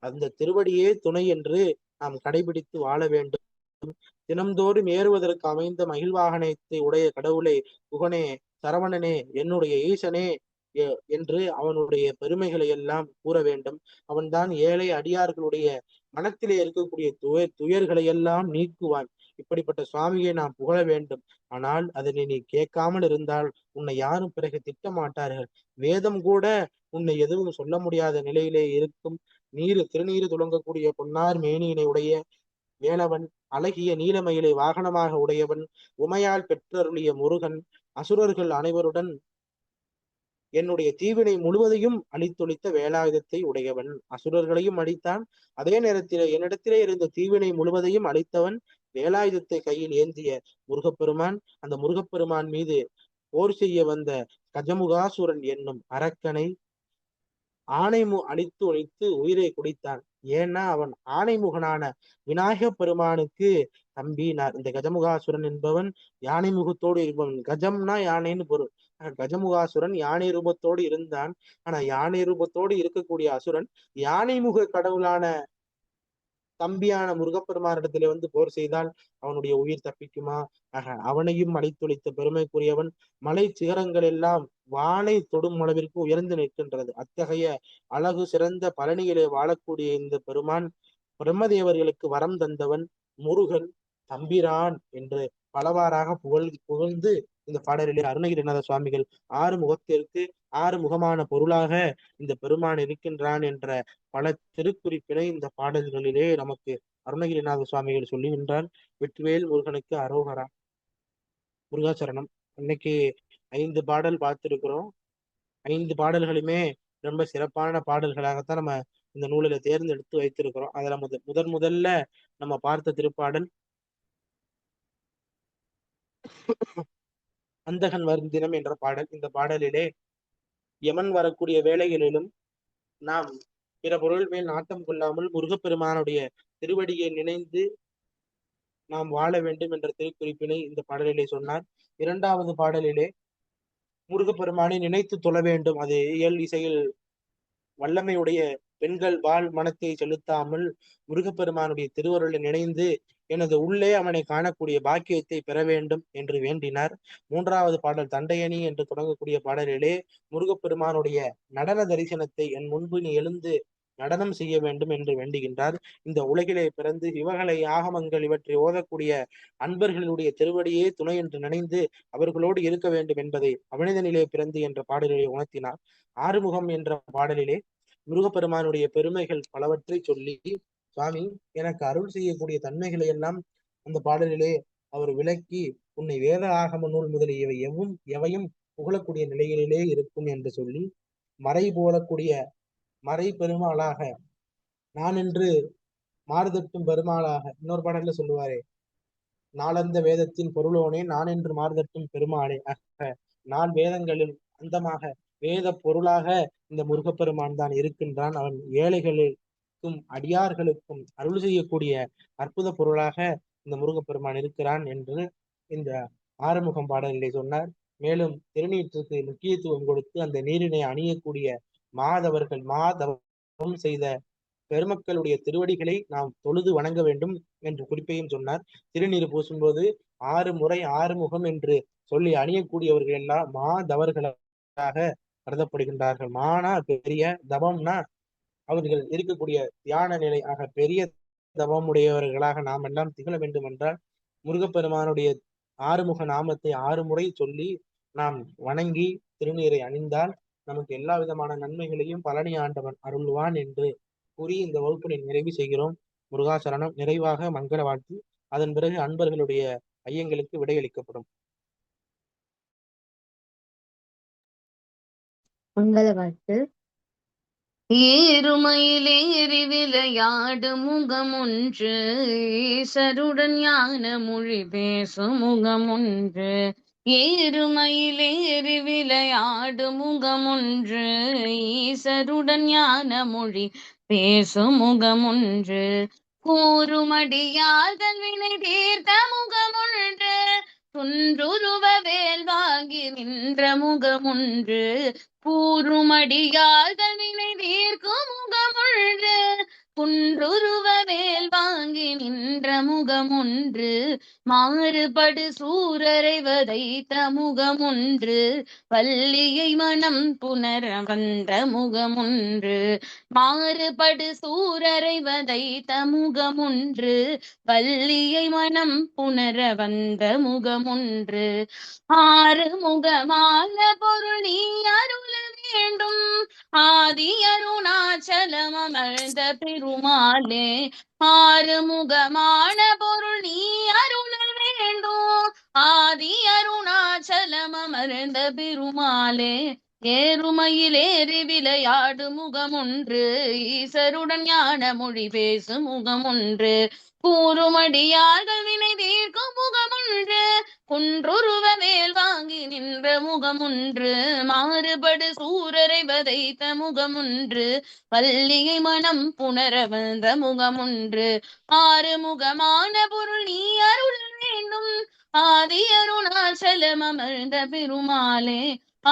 Speaker 1: அந்த திருவடியே துணை என்று நாம் கடைபிடித்து வாழ வேண்டும். தினம்தோறும் ஏறுவதற்கு அமைந்த மகிழ்வாகனத்தை உடைய கடவுளை புகனே சரவணனே என்னுடைய ஈசனே என்று அவனுடைய பெருமைகளை எல்லாம் கூற வேண்டும். அவன்தான் ஏழை அடியார்களுடைய மனத்திலே இருக்கக்கூடிய துயர்களை எல்லாம் நீக்குவான். இப்படிப்பட்ட சுவாமியை நாம் புகழ வேண்டும். ஆனால் அதனை நீ கேட்காமல் இருந்தால் உன்னை யாரும் பிறகு திட்ட மாட்டார்கள். வேதம் கூட உன்னை எதுவும் சொல்ல முடியாத நிலையிலே இருக்கும். திருநீரு துளங்கக்கூடிய பொன்னார் மேனியினை உடைய வேலவன், அழகிய நீலமயிலை வாகனமாக உடையவன், உமையால் பெற்றருளிய முருகன், அசுரர்கள் அனைவருடன் என்னுடைய தீவினை முழுவதையும் அழித்தொழித்த வேலாயுதத்தை உடையவன். அசுரர்களையும் அழித்தான், அதே நேரத்தில் என்னிடத்திலே இருந்த தீவினை முழுவதையும் அழித்தவன். வேலாயுதத்தை கையில் ஏந்திய முருகப்பெருமான், அந்த முருகப்பெருமான் மீது போர் செய்ய வந்த கஜமுகாசுரன் என்னும் அரக்கனை அழித்து ஒழித்து உயிரை குடித்தான். ஏன்னா அவன் ஆணைமுகனான விநாயக பெருமானுக்கு தம்பினார். இந்த கஜமுகாசுரன் என்பவன் யானை முகத்தோடு இருப்பவன். கஜம்னா யானைன்னு பொருள். கஜமுகாசுரன் யானை ரூபத்தோடு இருந்தான். ஆனா யானை ரூபத்தோடு இருக்கக்கூடிய அசுரன் யானை முக கடவுளான தம்பியான முருகப்பெருமானிடத்திலே போர் செய்தால் அவனுடைய உயிர் தப்பிக்குமா? அவனையும் அழித்தொழித்த பெருமைக்குரியவன். மலை சிகரங்கள் எல்லாம் வானை தொடும் அளவிற்கு உயர்ந்து நிற்கின்றது. அத்தகைய அழகு சிறந்த பழனியிலே வாழக்கூடிய இந்த பெருமான் பிரம்மதேவர்களுக்கு வரம் தந்தவன் முருகன் தம்பிரான் என்று பலவாறாக புகழ்ந்து இந்த பாடலிலே அருணகிரிநாத சுவாமிகள் முகத்திற்கு 6 முகமான பொருளாக இந்த பெருமான் இருக்கின்றான் என்ற பல திருக்குறிப்பினை இந்த பாடல்களிலே நமக்கு அருணகிரிநாத சுவாமிகள் சொல்லுகின்றார். வெற்றிவேல் முருகனுக்கு அரோகரா. முருகாசரணம். இன்னைக்கு 5 பாடல் பார்த்திருக்கிறோம். 5 பாடல்களுமே ரொம்ப சிறப்பான பாடல்களாகத்தான் நம்ம இந்த நூலில தேர்ந்தெடுத்து வைத்திருக்கிறோம். அதுல முதல்ல நம்ம பார்த்த திருப்பாடல் அந்தகன் வருந்தினம் என்ற பாடல். இந்த பாடலிலே யமன் வரக்கூடிய வேளைகளிலும் நாம் பிற பொருள் மேல் நாட்டம் கொள்ளாமல் முருகப்பெருமானுடைய திருவடியை நினைந்து நாம் வாழ வேண்டும் என்ற திருக்குறிப்பினை இந்த பாடலிலே சொன்னார். 2வது பாடலிலே முருகப்பெருமானை நினைத்து தொழ வேண்டும். அது இயல் இசையில் வல்லமையுடைய பெண்கள் வாழ் மனத்தை செலுத்தாமல் முருகப்பெருமானுடைய திருவருளை நினைந்து எனது உள்ளே அவனை காணக்கூடிய பாக்கியத்தை பெற வேண்டும் என்று வேண்டினார். 3வது பாடல் தண்டையணி என்று தொடங்கக்கூடிய பாடலிலே முருகப்பெருமானுடைய நடன தரிசனத்தை என் முன்பு நீ எழுந்து நடனம் செய்ய வேண்டும் என்று வேண்டுகின்றார். இந்த உலகிலே பிறந்து சிவகலை ஆகமங்கள் இவற்றை ஓதக்கூடிய அன்பர்களுடைய திருவடியே துணை என்று நினைந்து அவர்களோடு இருக்க வேண்டும் என்பதை அவனிதனிலே பிறந்து என்ற பாடலிலே உணர்த்தினார். ஆறுமுகம் என்ற பாடலிலே முருகப்பெருமானுடைய பெருமைகள் பலவற்றை சொல்லி சுவாமி எனக்கு அருள் செய்யக்கூடிய தன்மைகளை எல்லாம் அந்த பாடலிலே அவர் விளக்கி உன்னை வேத ஆகம நூல் முதலியவை எவையும் புகழக்கூடிய நிலைகளிலே இருக்கும் என்று சொல்லி மறை போலக்கூடிய மறை பெருமாளாக நான் என்று மாறுதட்டும் பெருமாளாக இன்னொரு பாடல்ல சொல்லுவாரே நாளந்த வேதத்தின் பொருளோனே நான் என்று மாறுதட்டும் பெருமாளே நாள் வேதங்களில் அந்தமாக வேத பொருளாக இந்த முருகப்பெருமான் தான் இருக்கின்றான். அவன் ஏழைகளுக்கும் அடியார்களுக்கும் அருள் செய்யக்கூடிய அற்புத பொருளாக இந்த முருகப்பெருமான் இருக்கிறான் என்று இந்த ஆறுமுகம் பாடலிலே சொன்னார். மேலும் திருநீற்றுக்கு முக்கியத்துவம் கொடுத்து அந்த நீரினை அணியக்கூடிய மாதவம் செய்த பெருமக்களுடைய திருவடிகளை நாம் தொழுது வணங்க வேண்டும் என்று குறிப்பையும் சொன்னார். திருநீர் பூசும்போது 6 முறை 6 முகம் என்று சொல்லி அணியக்கூடியவர்கள் எல்லாம் மாதவர்களாக கருதப்படுகின்றார்கள். மானா பெரிய, தவம்னா அவர்கள் இருக்கக்கூடிய தியான நிலை ஆக பெரிய தவமுடையவர்களாக நாம் எல்லாம் திகழ வேண்டும் என்றால் முருகப்பெருமானுடைய 6 முக நாமத்தை 6 முறை சொல்லி நாம் வணங்கி திருநீரை அணிந்தால் நமக்கு எல்லா விதமான நன்மைகளையும் பழனி ஆண்டவன் அருள்வான் என்று கூறி இந்த வகுப்பினை நிறைவு செய்கிறோம். முருகாசரணம். நிறைவாக மங்கள வாழ்த்து, அதன் பிறகு அன்பர்களுடைய ஐயங்களுக்கு விடையளிக்கப்படும்.
Speaker 2: மங்கள வாழ்த்து. ஏறுமயிலேறி விளையாடு முகமொன்று, ஈசருடன் ஞான மொழி பேசும் முகமொன்று. ஏறுமயிலேறி விளையாடு முகமொன்று, ஈசருடன் ஞான மொழி பேசும் முகமொன்று. கூறுமடியார்கள் வினை தீர்த்த முகமொன்று, குன்றுருவ வேல் வாங்கி நின்ற முகமொன்று. கூறுமடியார்கள் வினை தீர்க்கும் முகமொன்று, குன்றுருவ வேல் வாங்கி நின்ற முகமொன்று. மாறுபடு சூரரை வதைத்த முகமொன்று, வள்ளியை மனம் புணர வந்த முகமொன்று. மாறுபடு சூரரை வதைத்த முகமொன்று, வள்ளியை மனம் புணர வந்த முகமொன்று. 6 முகமான பொருள் நீ அருள வேண்டும், ஆதி அருணாச்சலம் அமர்ந்த பெருமாளே. 6 முகமான பொருள் நீ அருள வேண்டும், ஆதி அருணாச்சலம் அமர்ந்த பெருமாளே. ஏறுமயிலேறி விளையாடு முகமொன்று, ஈசருடன் ஞான மொழி பேசும் முகமொன்று. கூறுமடியார்கள் வினை தீர்க்கும் முகமொன்று, குன்றுருவ மேல் வாங்கி நின்ற முகமொன்று. மாறுபடு சூரரை வதைத்த முகமொன்று, வள்ளியை மனம் புணர வந்த முகமொன்று. 6 முகமான பொருள் நீ அருள் வேண்டும், ஆதி அருணாச்சலம் அமர்ந்த பெருமாளே.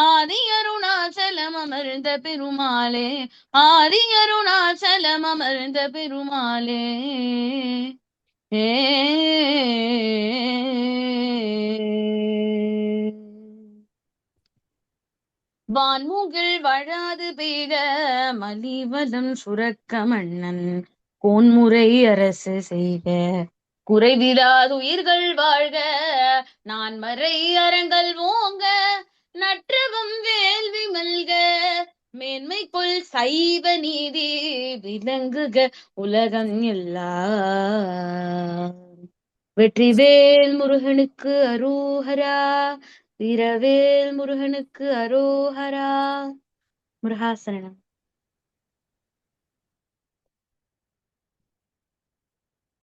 Speaker 2: ஆதி அருணாச்சலம் அமர்ந்த பெருமாளே, ஆதி அருணாச்சலம் அமர்ந்த பெருமாளே. வான்முகில் வழாது பெய்க மலிவலம் சுரக்க மன்னன், கோன்முறை அரசு செய்க குறைவிலாது உயிர்கள் வாழ்க. நான் மறை அறங்கள் ஓங்க, நற்றவம் வேள்வி மல்க. மேன்மைக்குள் சைவ நீதி விளங்குக உலகம் எல்லாம். வெற்றிவேல் முருகனுக்கு அரோகரா. வீரவேல் முருகனுக்கு அரோஹரா. முருகாசரணம்.